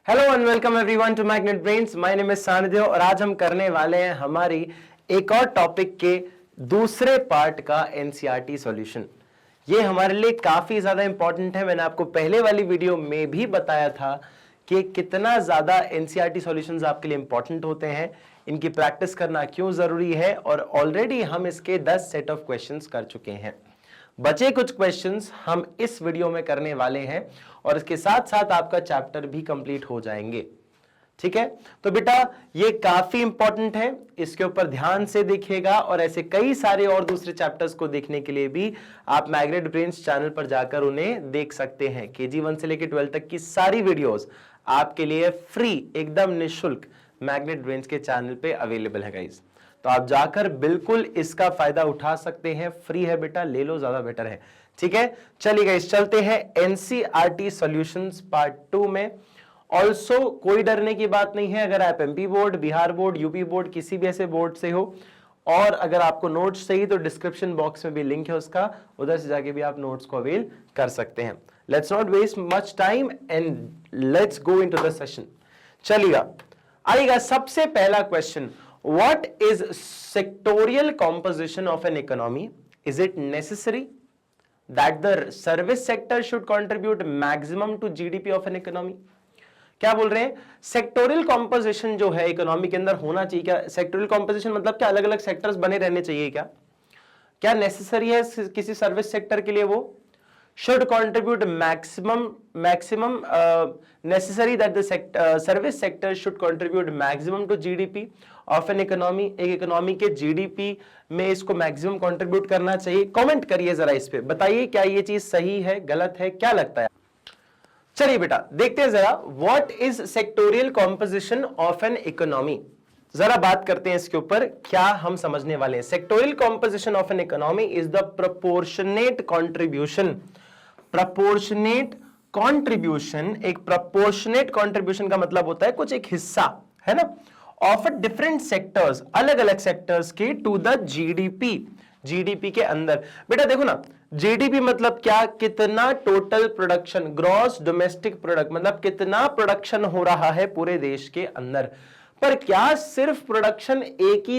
Hello and welcome everyone to magnet brains. My name is Sanidhya और आज हम करने वाले हैं हमारी एक और टॉपिक के दूसरे पार्ट का एनसीईआरटी सॉल्यूशन। ये हमारे लिए काफी ज्यादा इंपॉर्टेंट है। मैंने आपको पहले वाली वीडियो में भी बताया था कि कितना ज्यादा एनसीईआरटी सॉल्यूशंस आपके लिए इंपॉर्टेंट होते हैं, इनकी प्रैक्टिस करना क्यों जरूरी है, और ऑलरेडी हम इसके 10 सेट ऑफ क्वेश्चंस कर चुके हैं। बचे कुछ क्वेश्चंस हम इस वीडियो में करने वाले हैं और इसके साथ साथ आपका चैप्टर भी कंप्लीट हो जाएंगे। ठीक है, तो बेटा ये काफी इंपॉर्टेंट है, इसके ऊपर ध्यान से देखिएगा। और ऐसे कई सारे और दूसरे चैप्टर्स को देखने के लिए भी आप मैग्नेट ब्रेन्स चैनल पर जाकर उन्हें देख सकते हैं। केजी 1 से लेकर 12 तक की सारी वीडियोस आपके लिए फ्री, एकदम निःशुल्क मैग्नेट ब्रेन्स के चैनल पे अवेलेबल है गाइस। तो आप जाकर बिल्कुल इसका फायदा उठा सकते हैं, फ्री है बेटा, ले लो, ज्यादा बेटर है। ठीक है, चलिए गाइस चलते हैं एनसीईआरटी सॉल्यूशंस पार्ट 2 में। ऑल्सो कोई डरने की बात नहीं है, अगर आप MP board, Bihar board, UP board, किसी भी ऐसे बोर्ड से हो और अगर आपको नोट्स चाहिए तो डिस्क्रिप्शन बॉक्स में भी लिंक है उसका, उधर से जाके भी आप नोट्स को अवेल कर सकते हैं। Let's not waste much time and let's go into the session. चलिएगा, आइएगा सबसे पहला question, what is sectorial composition of an economy? Is it necessary that the service sector should contribute maximum to GDP of an economy? क्या बोल रहे हैं? Sectoral composition जो है इकोनॉमी के अंदर होना चाहिए क्या? सेक्टोरियल कॉम्पोजिशन मतलब क्या अलग अलग सेक्टर्स बने रहने चाहिए क्या? क्या नेसेसरी है किसी सर्विस सेक्टर के लिए? वो should contribute maximum necessary that the service sector should contribute maximum to GDP of an economy। एक इकोनॉमी के जीडीपी में इसको मैक्सिमम कंट्रीब्यूट करना चाहिए। कमेंट करिए जरा, इस पे बताइए क्या ये चीज सही है, गलत है, क्या लगता है? चलिए बेटा देखते हैं जरा, what is sectoral composition of an economy. जरा बात करते हैं इसके ऊपर, क्या हम समझने वाले हैं। Sectoral composition of an economy is the proportionate contribution. Proportionate contribution, एक प्रोपोर्शनेट कॉन्ट्रीब्यूशन का मतलब होता है कुछ एक हिस्सा, है ना, ऑफ डिफरेंट सेक्टर्स, अलग अलग सेक्टर्स के, टू द जीडीपी, जीडीपी के अंदर। बेटा देखो ना, जीडीपी मतलब क्या? कितना total production, gross domestic product, मतलब कितना प्रोडक्शन हो रहा है पूरे देश के अंदर। पर क्या सिर्फ प्रोडक्शन एक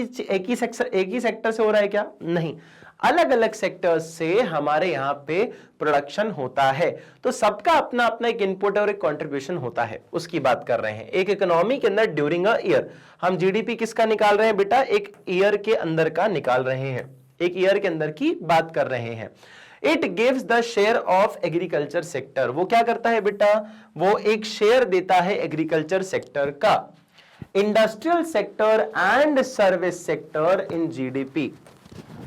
ही सेक्टर से हो रहा है क्या? नहीं, अलग अलग सेक्टर्स से हमारे यहां पे प्रोडक्शन होता है, तो सबका अपना अपना एक इनपुट और एक कंट्रीब्यूशन होता है, उसकी बात कर रहे हैं। एक इकोनॉमी के अंदर ड्यूरिंग अ ईयर हम जीडीपी किसका निकाल रहे हैं बेटा? एक ईयर के अंदर का निकाल रहे हैं, एक ईयर के अंदर की बात कर रहे हैं। It gives the share of agriculture sector. वो क्या करता है बेटा? वो एक शेयर देता है एग्रीकल्चर सेक्टर का, industrial sector and service sector in GDP.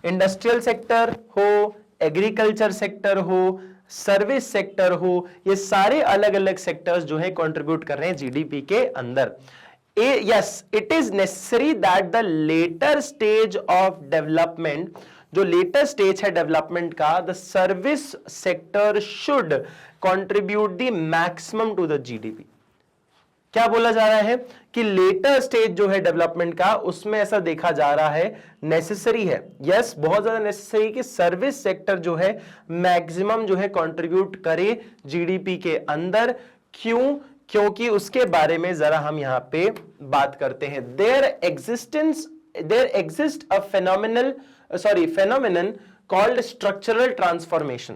Industrial sector हो, एग्रीकल्चर सेक्टर हो, सर्विस सेक्टर हो, ये सारे अलग अलग सेक्टर्स जो है कंट्रीब्यूट कर रहे हैं जीडीपी के अंदर। Yes, it is necessary that the later stage of development, जो लेटर स्टेज है डेवलपमेंट का, the service sector should contribute the maximum to the GDP. क्या बोला जा रहा है कि लेटर स्टेज जो है डेवलपमेंट का, उसमें ऐसा देखा जा रहा है नेसेसरी है, यस बहुत ज्यादा नेसेसरी कि सर्विस सेक्टर जो है मैक्सिमम जो है कंट्रीब्यूट करे जीडीपी के अंदर। क्यों? क्योंकि उसके बारे में जरा हम यहां पे बात करते हैं। There exist a phenomenon called structural transformation.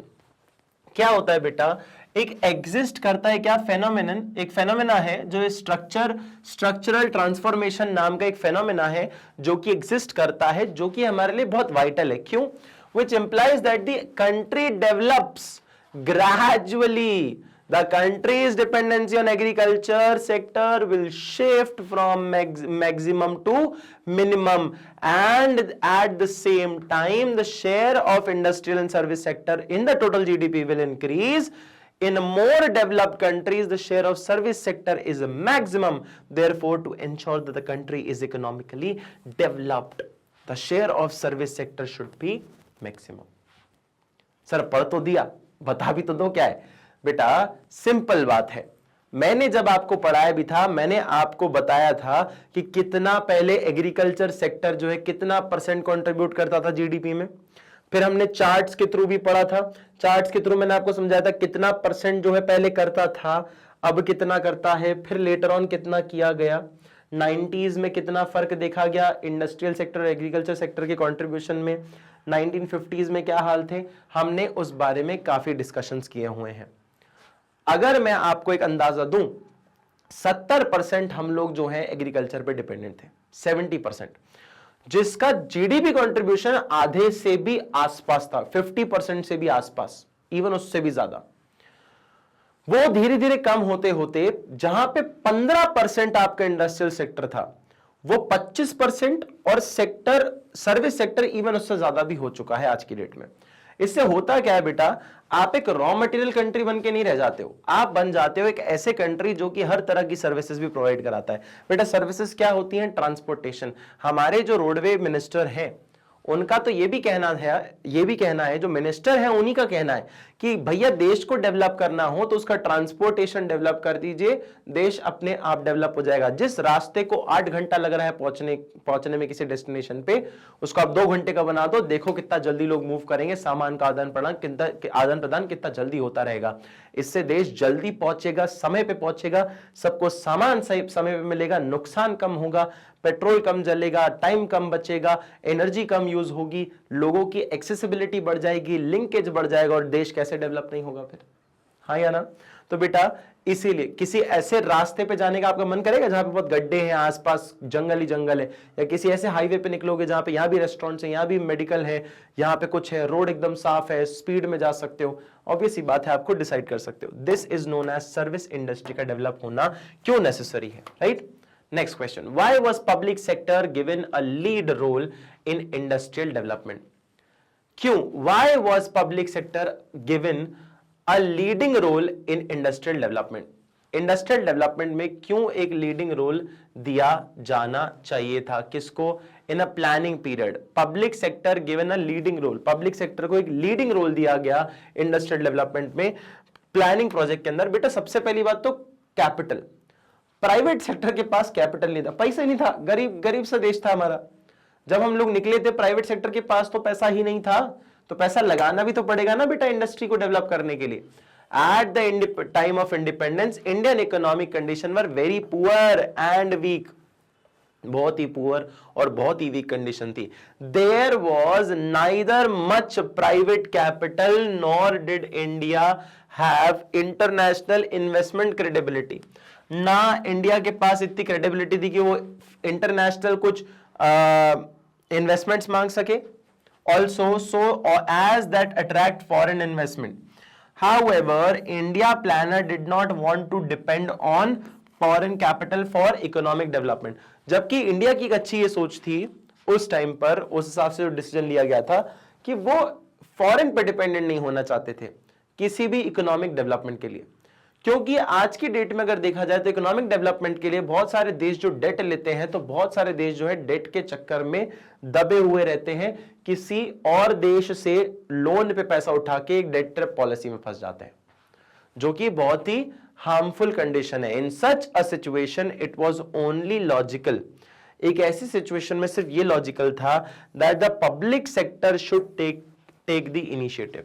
क्या होता है बेटा? एक एग्जिस्ट करता है क्या? फेनोमेनन, एक फेनोमेना है जो स्ट्रक्चरल ट्रांसफॉर्मेशन नाम का एक फेनोमेना है जो कि एग्जिस्ट करता है, जो कि हमारे लिए बहुत वाइटल है। क्यों? which implies that the country develops gradually, the country's dependency on agriculture sector will shift from maximum to minimum, and at the same time the share of industrial and service sector in the total GDP will increase. In more developed countries, the share of service sector is maximum. Therefore, to ensure that the country is economically developed, the share of service sector should be maximum. Sir पढ़ तो दिया, बता भी तो दो क्या है बेटा? सिंपल बात है, मैंने जब आपको पढ़ाया भी था, मैंने आपको बताया था कि कितना पहले एग्रीकल्चर सेक्टर जो है कितना परसेंट कंट्रीब्यूट करता था जीडीपी में। फिर हमने चार्ट्स के थ्रू भी पढ़ा था, चार्ट्स के थ्रू मैंने आपको समझाया था कितना परसेंट जो है पहले करता था। अब कितना करता है, फिर लेटर ऑन कितना किया गया, 90s में कितना फर्क देखा गया इंडस्ट्रियल सेक्टर और एग्रीकल्चर सेक्टर के कंट्रीब्यूशन में, 1950s में क्या हाल थे, हमने उस बारे में काफी डिस्कशंस किए हुए हैं। अगर मैं आपको एक अंदाजा दूं, 70% हम लोग जो है एग्रीकल्चर पे डिपेंडेंट थे, 70%, जिसका जीडीपी कंट्रीब्यूशन आधे से भी आसपास था, 50% से भी आसपास, इवन उससे भी ज्यादा। वो धीरे धीरे कम होते होते जहां पे 15% आपका इंडस्ट्रियल सेक्टर था, वो 25% और सेक्टर सर्विस सेक्टर इवन उससे ज्यादा भी हो चुका है आज की डेट में। इससे होता क्या है बेटा, आप एक रॉ मटेरियल कंट्री बन के नहीं रह जाते हो, आप बन जाते हो एक ऐसे कंट्री जो कि हर तरह की सर्विसेज भी प्रोवाइड कराता है। बेटा सर्विसेज क्या होती हैं, ट्रांसपोर्टेशन। हमारे जो रोडवे मिनिस्टर हैं उनका तो ये भी कहना है, जो मिनिस्टर है उन्हीं का कहना है कि भैया देश को डेवलप करना हो तो उसका ट्रांसपोर्टेशन डेवलप कर दीजिए, देश अपने आप डेवलप हो जाएगा। जिस रास्ते को 8 घंटा लग रहा है पहुंचने में किसी डेस्टिनेशन पे, उसको आप 2 घंटे का बना दो, देखो कितना जल्दी लोग मूव करेंगे, सामान का आदान प्रदान कितना जल्दी होता रहेगा। इससे देश जल्दी पहुंचेगा, समय पे पहुंचेगा, सबको सामान सही समय पे मिलेगा, नुकसान कम होगा, पेट्रोल कम जलेगा, टाइम कम बचेगा, एनर्जी कम यूज होगी, लोगों की एक्सेसिबिलिटी बढ़ जाएगी, लिंकेज बढ़ जाएगा, और देश कैसे डेवलप नहीं होगा फिर, हाँ या ना। तो बेटा इसीलिए किसी ऐसे रास्ते पे जाने का आपका मन करेगा जहां पे बहुत गड्ढे हैं, आसपास जंगल ही जंगल है, या किसी ऐसे हाईवे पे निकलोगे जहां पे यहां भी रेस्टोरेंट्स हैं, यहां भी मेडिकल है, यहां पे कुछ है, रोड एकदम साफ है, स्पीड में जा सकते हो, ऑब्वियसली बात है आपको डिसाइड कर सकते हो। This is known as service industry का डेवलप होना क्यों नेसेसरी है, right. Next question. Why was public sector given a lead role in industrial development? क्यों? Why was public sector given a leading role in industrial development? Industrial development में क्यों एक leading role दिया जाना चाहिए था, किसको? In a planning period public sector given a leading role, public sector को एक लीडिंग रोल दिया गया इंडस्ट्रियल डेवलपमेंट में प्लानिंग प्रोजेक्ट के अंदर। बेटा सबसे पहली बात तो कैपिटल, प्राइवेट सेक्टर के पास कैपिटल नहीं था, पैसा ही नहीं था, गरीब सा देश था हमारा। जब हम लोग निकले थे प्राइवेट सेक्टर के पास तो पैसा ही नहीं था, तो पैसा लगाना भी तो पड़ेगा ना बेटा इंडस्ट्री को डेवलप करने के लिए। At the time of independence Indian economic condition were very poor and weak, बहुत ही पुअर और बहुत ही वीक कंडीशन थी। There was neither much private capital nor did India have international investment credibility. ना इंडिया के पास इतनी क्रेडिबिलिटी थी कि वो इंटरनेशनल कुछ इन्वेस्टमेंट्स मांग सके, also so as that attract foreign investment. However India planner did not want to depend on foreign capital for economic development. जबकि इंडिया की एक अच्छी ये सोच थी उस टाइम पर, उस हिसाब से जो डिसीजन लिया गया था कि वो फॉरेन पे डिपेंडेंट नहीं होना चाहते थे किसी भी इकोनॉमिक डेवलपमेंट के लिए। क्योंकि आज की डेट में अगर देखा जाए तो इकोनॉमिक डेवलपमेंट के लिए बहुत सारे देश जो डेट लेते हैं, तो बहुत सारे देश जो है डेट के चक्कर में दबे हुए रहते हैं, किसी और देश से लोन पे पैसा उठा के एक डेट ट्रैप पॉलिसी में फंस जाते हैं, जो कि बहुत ही हार्मफुल कंडीशन है। In such a situation it was only logical, एक ऐसी सिचुएशन में सिर्फ ये लॉजिकल था that the public sector should take the initiative.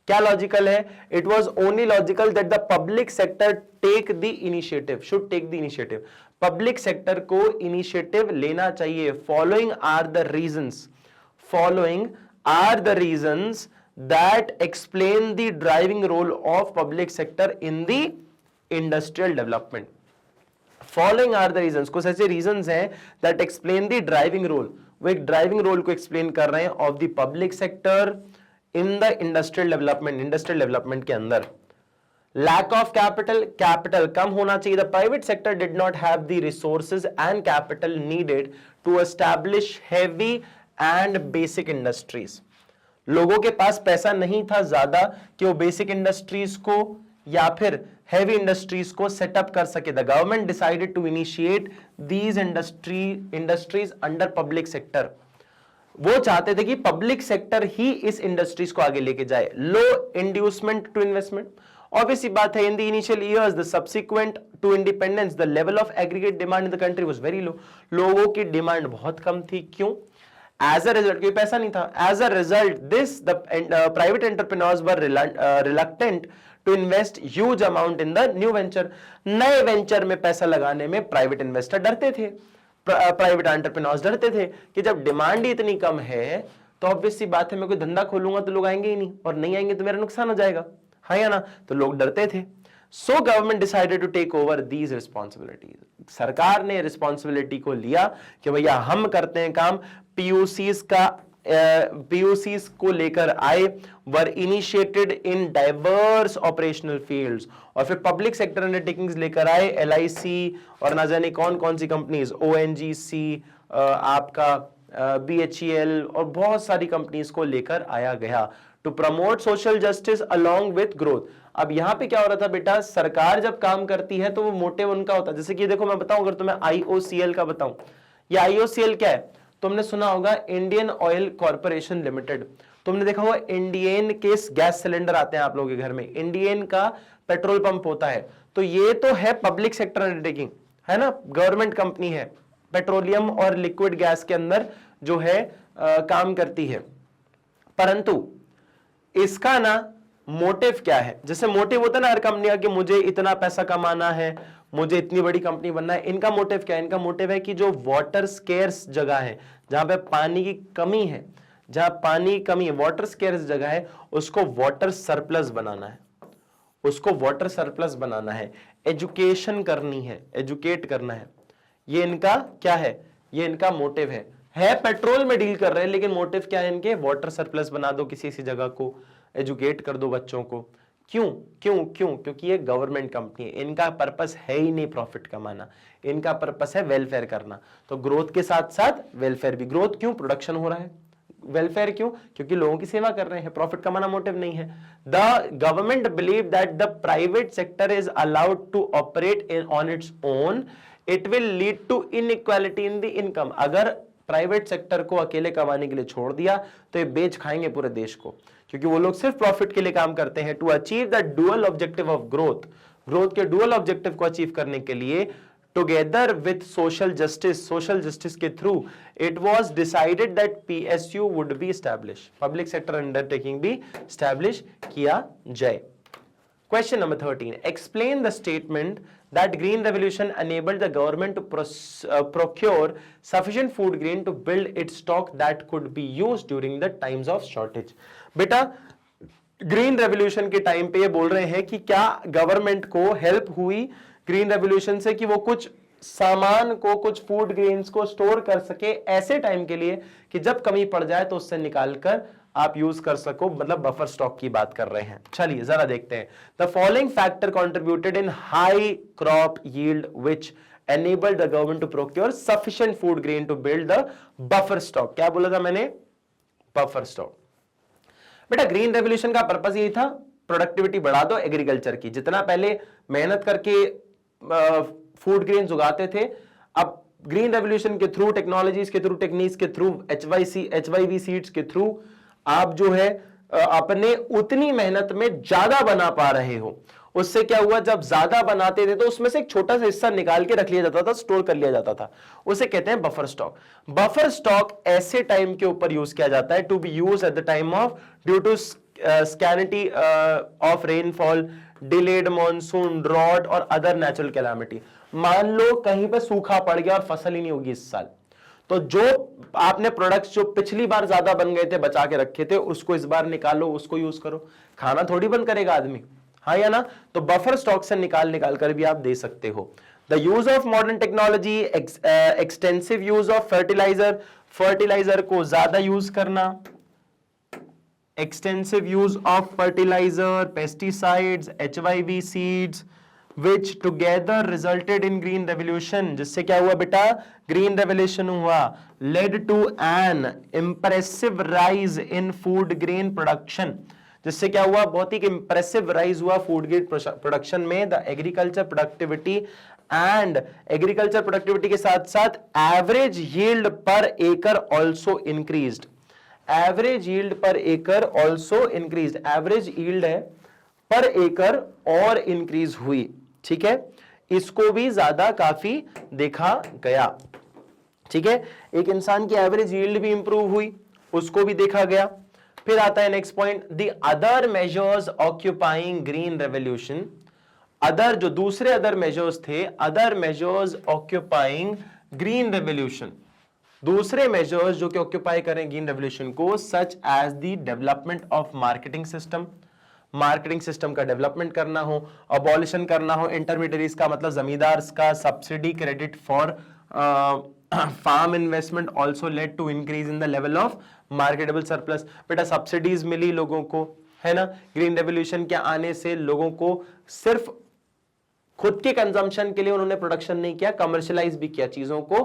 क्या लॉजिकल है? It was only logical that the public sector take the initiative, should take the initiative. Public sector को initiative लेना चाहिए। Following are the reasons that explain the driving role of public sector in the industrial development. Following are the reasons, कुछ ऐसे reasons हैं that explain the driving role, वो एक driving role को explain कर रहे हैं of the public sector in the industrial development के अंदर। लैक ऑफ कैपिटल कम होना चाहिए। The private sector did not have the resources and capital needed to establish heavy and basic industries. लोगों के पास पैसा नहीं था ज्यादा कि वो बेसिक इंडस्ट्रीज को या फिर हेवी इंडस्ट्रीज को सेटअप कर सके। The government decided to initiate these industries under public sector. वो चाहते थे कि पब्लिक सेक्टर ही इस इंडस्ट्रीज को आगे लेके जाए। Low inducement to investment, obviously बात है, in the initial years the subsequent to independence the level of aggregate demand in the country was very low. लोगों की डिमांड बहुत कम थी। क्यों? एज अ रिजल्ट, क्योंकि पैसा नहीं था। As a result this the private entrepreneurs were reluctant to invest huge amount in the new venture. नए वेंचर में पैसा लगाने में प्राइवेट इन्वेस्टर डरते थे, प्राइवेट एंटरप्रेन्योर्स डरते थे कि जब डिमांड ही इतनी कम है तो ऑब्वियस सी बात है मैं कोई धंधा खोलूंगा तो लोग आएंगे ही नहीं, और नहीं आएंगे तो मेरा नुकसान हो जाएगा, हाँ या ना। तो लोग डरते थे। So government decided to take over these responsibilities. सरकार ने रिस्पॉन्सिबिलिटी को लिया कि भैया हम करते हैं काम। पीयूसीज को लेकर आए, were initiated in diverse operational fields, और फिर पब्लिक सेक्टर अंडरटेकिंग्स लेकर आए, एलआईसी और ना जाने कौन कौन सी कंपनीज, ओएनजीसी, आपका बीएचईएल और बहुत सारी कंपनीज को लेकर आया गया to promote social justice along with growth. अब यहां पे क्या हो रहा था बेटा, सरकार जब काम करती है तो वो मोटिव उनका होता है। जैसे कि देखो मैं बताऊं, अगर तुम्हें आईओसीएल का बताऊं, ये आईओसीएल क्या है, तुमने सुना होगा इंडियन ऑयल कॉर्पोरेशन लिमिटेड। तुमने देखा होगा इंडियन के गैस सिलेंडर आते हैं आप लोगों के घर में, इंडियन का पेट्रोल पंप होता है, तो ये तो है पब्लिक सेक्टर अंडरटेकिंग, है ना, गवर्नमेंट कंपनी है, पेट्रोलियम और लिक्विड गैस के अंदर जो है काम करती है। परंतु इसका ना मोटिव क्या है, जैसे मोटिव होता है ना हर कंपनी का कि मुझे इतना पैसा कमाना है, मुझे इतनी बड़ी कंपनी बनना है। इनका मोटिव क्या है, इनका मोटिव है कि जो वाटर स्केर्स जगह है, जहां पे पानी की कमी है, जहां पानी की कमी है, वाटर स्केर्स जगह है, उसको वाटर सरप्लस बनाना है, उसको वाटर सरप्लस बनाना है, एजुकेशन करनी है, एजुकेट करना है। ये इनका क्या है, ये इनका मोटिव है पेट्रोल में डील कर रहे हैं, लेकिन मोटिव क्या है इनके, वाटर सरप्लस बना दो किसी सी जगह को, एजुकेट कर दो बच्चों को। क्यों क्यों क्यों? क्योंकि ये गवर्नमेंट कंपनी है, इनका पर्पस है ही नहीं प्रॉफिट कमाना, इनका पर्पस है वेलफेयर करना। तो ग्रोथ के साथ साथ वेलफेयर भी। ग्रोथ क्यों, प्रोडक्शन हो रहा है। वेलफेयर क्यों, क्योंकि लोगों की सेवा कर रहे हैं, प्रॉफिट कमाना मोटिव नहीं है। The government believe that the private sector is allowed to operate on its own, it will lead to inequality in the income. अगर प्राइवेट सेक्टर को अकेले कमाने के लिए छोड़ दिया तो ये बेच खाएंगे पूरे देश को, क्योंकि वो लोग सिर्फ प्रॉफिट के लिए काम करते हैं। To achieve the dual objective of growth, growth के डुअल ऑब्जेक्टिव को अचीव करने के लिए, टुगेदर विथ सोशल जस्टिस के through it was decided that PSU would be establish, public sector undertaking भी एस्टैब्लिश किया जाए। Question number 13. Explain the statement that Green Revolution enabled the government to procure sufficient food grain to build its stock that could be used during the times of shortage. बेटा green revolution के time पे ये बोल रहे हैं कि क्या government को हेल्प हुई ग्रीन रेवोल्यूशन से कि वो कुछ सामान को, कुछ फूड ग्रेन्स को स्टोर कर सके ऐसे टाइम के लिए कि जब कमी पड़ जाए तो उससे निकालकर आप यूज कर सको, मतलब बफर स्टॉक की बात कर रहे हैं। चलिए जरा देखते हैं। The following factor contributed in high crop yield which enabled the government to procure sufficient food grain to build the buffer stock. क्या बोला था मैंने, बफर स्टॉक। बेटा ग्रीन रेवोल्यूशन का पर्पस यही था, प्रोडक्टिविटी बढ़ा दो एग्रीकल्चर की। जितना पहले मेहनत करके फूड ग्रेन्स उगाते थे, अब ग्रीन रेवोल्यूशन के थ्रू, टेक्नोलॉजीज के थ्रू, टेक्निक्स के थ्रू, HYV सीड्स के थ्रू आप जो है अपने उतनी मेहनत में ज्यादा बना पा रहे हो। उससे क्या हुआ, जब ज्यादा बनाते थे तो उसमें से एक छोटा सा हिस्सा निकाल के रख लिया जाता था, स्टोर कर लिया जाता था, उसे कहते हैं बफर स्टॉक। बफर स्टॉक ऐसे टाइम के ऊपर यूज किया जाता है to be use at the time of due to scarcity of rainfall, delayed monsoon, drought और अदर नेचुरल कैलामिटी। मान लो कहीं पे सूखा पड़ गया और फसल ही नहीं होगी इस साल, तो जो आपने प्रोडक्ट्स जो पिछली बार ज्यादा बन गए थे, बचा के रखे थे, उसको इस बार निकालो, उसको यूज करो। खाना थोड़ी बंद करेगा आदमी, हाँ या ना। तो बफर स्टॉक से निकाल कर भी आप दे सकते हो। The use of modern technology, extensive use of fertiliser, fertiliser को ज्यादा यूज करना, extensive use of fertiliser, pesticides, HYV seeds, which together resulted in green revolution, जिससे क्या हुआ बेटा, ग्रीन रेवोल्यूशन हुआ, led to an impressive rise in food grain production, जिससे क्या हुआ, बहुत ही इंप्रेसिव राइज हुआ फूड ग्रेन प्रोडक्शन में। The agriculture productivity and agriculture productivity के साथ साथ एवरेज यील्ड पर एकर ऑल्सो इंक्रीज्ड, एवरेज यील्ड पर एकर ऑल्सो इंक्रीज्ड, एवरेज यील्ड है पर एकर और इंक्रीज हुई, ठीक है। इसको भी ज्यादा काफी देखा गया, ठीक है। एक इंसान की एवरेज यील्ड भी इंप्रूव हुई, उसको भी देखा गया। फिर आता है next point, the other measures occupying green revolution. Other जो दूसरे अदर मेजर्स थे, other measures occupying green revolution, दूसरे मेजर्स जो कि ऑक्यूपाई करें ग्रीन रेवोल्यूशन को, such as the development of marketing system, marketing system का डेवलपमेंट करना हो, अबॉलिशन करना हो इंटरमीडियरीज का, मतलब जमींदार का subsidy credit for farm investment also led to increase in the level of marketable surplus. बेटा सब्सिडीज मिली लोगों को, है ना, ग्रीन रेवोल्यूशन के आने से लोगों को सिर्फ खुद के कंजम्पशन के लिए उन्होंने प्रोडक्शन नहीं किया, कमर्शियलाइज भी किया, चीजों को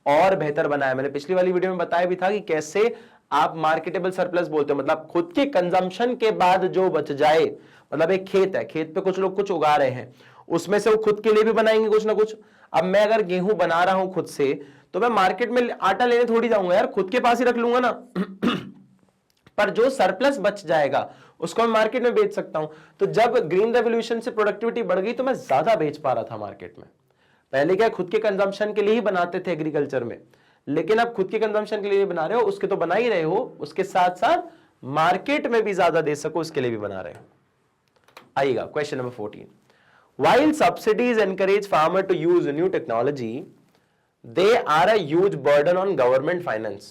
और बेहतर बनाया। मैंने पिछली वाली वीडियो में बताया भी था कि कैसे आप मार्केटेबल सरप्लस बोलते हो, मतलब खुद के कंजम्पशन के बाद जो बच जाए, मतलब एक खेत है, खेत पे कुछ लोग कुछ उगा रहे हैं, उसमें से वो खुद के लिए भी बनाएंगे कुछ ना कुछ। अब मैं अगर गेहूं बना रहा हूं खुद से, तो मैं मार्केट में आटा लेने थोड़ी जाऊंगा यार, खुद के पास ही रख लूंगा ना पर जो सरप्लस बच जाएगा उसको मैं मार्केट में बेच सकता हूं। तो जब ग्रीन रेवोल्यूशन से प्रोडक्टिविटी बढ़ गई तो मैं ज्यादा बेच पा रहा था मार्केट में। पहले क्या खुद के कंजम्पशन के लिए ही बनाते थे एग्रीकल्चर में, लेकिन अब खुद के कंजम्पशन के लिए बना रहे हो, उसके तो बना ही रहे हो, उसके साथ साथ मार्केट में भी ज्यादा दे सको उसके लिए भी बना रहे हो। आइएगा question number 14, while subsidies encourage farmer to use new technology, they are a huge burden on government finance।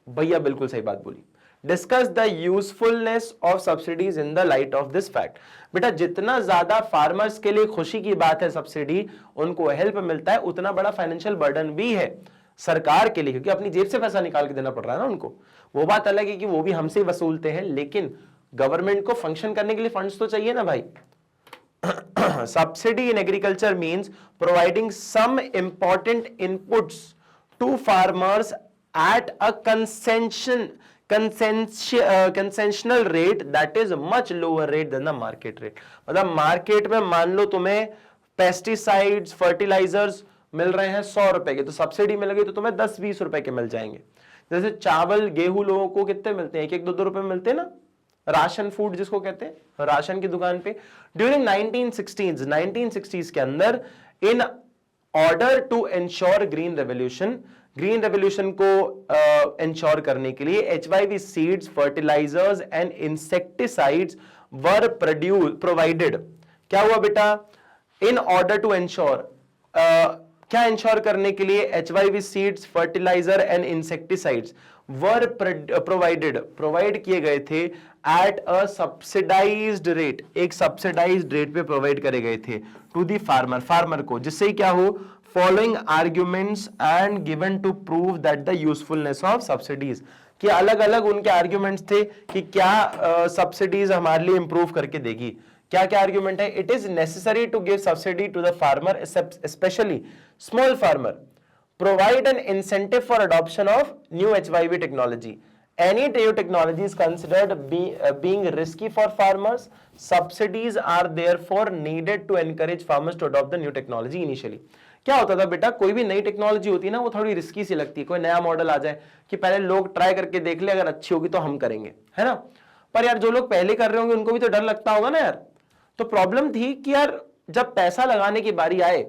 भैया बिल्कुल सही बात बोली। Discuss the usefulness of subsidies in the light of this fact। बेटा जितना ज्यादा फार्मर्स के लिए खुशी की बात है सब्सिडी, उनको हेल्प मिलता है, उतना बड़ा फाइनेंशियल बर्डन भी है सरकार के लिए, क्योंकि अपनी जेब से पैसा निकाल के देना पड़ रहा है ना उनको। वो बात अलग है कि वो भी हमसे वसूलते हैं, लेकिन गवर्नमेंट को फंक्शन करने के लिए फंड्स तो चाहिए ना भाई। Subsidy in agriculture means providing some important inputs to farmers at a concessional rate that is much lower rate than the market rate। मतलब मार्केट में मान लो तुम्हें पेस्टिसाइड्स फर्टिलाइजर्स मिल रहे हैं 100 रुपए के, तो सब्सिडी मिल गई तो तुम्हें 10-20 रुपए के मिल जाएंगे। जैसे चावल गेहूं लोगों को कितने मिलते हैं, 1-1, 2-2 रुपए मिलते हैं ना, राशन फूड जिसको कहते हैं, राशन की दुकान पे। ड्यूरिंग 1960s के अंदर, in order to ensure green revolution को एंश्योर करने के लिए HYV seeds, fertilisers and insecticides were provided. क्या हुआ बेटा, इन ऑर्डर टू एंश्योर, क्या इंश्योर करने के लिए, HYV seeds, fertiliser and insecticides were provide किए गए थे एट अ सब्सिडाइज्ड रेट, एक सब्सिडाइज्ड रेट पे प्रोवाइड करे गए थे टू दी फार्मर को, जिससे क्या हो, following arguments and given to prove that the usefulness of subsidies. कि अलग अलग उनके आर्ग्यूमेंट्स थे कि क्या सब्सिडीज हमारे लिए इंप्रूव करके देगी। क्या क्या आर्ग्यूमेंट है, it is necessary to give subsidy to the farmer, specially small farmer, provide an incentive for adoption of new HYV technology। Any new technology is considered being risky for farmers। Subsidies are therefore needed to encourage farmers to adopt the new technology initially। क्या होता था बेटा, कोई भी नई technology होती है ना, वो थोड़ी रिस्की सी लगती है। कोई नया मॉडल आ जाए कि पहले लोग ट्राई करके देख ले, अगर अच्छी होगी तो हम करेंगे, है ना। पर यार जो लोग पहले कर रहे होंगे उनको भी तो डर लगता होगा ना यार। तो प्रॉब्लम थी कि यार जब पैसा लगाने की बारी आए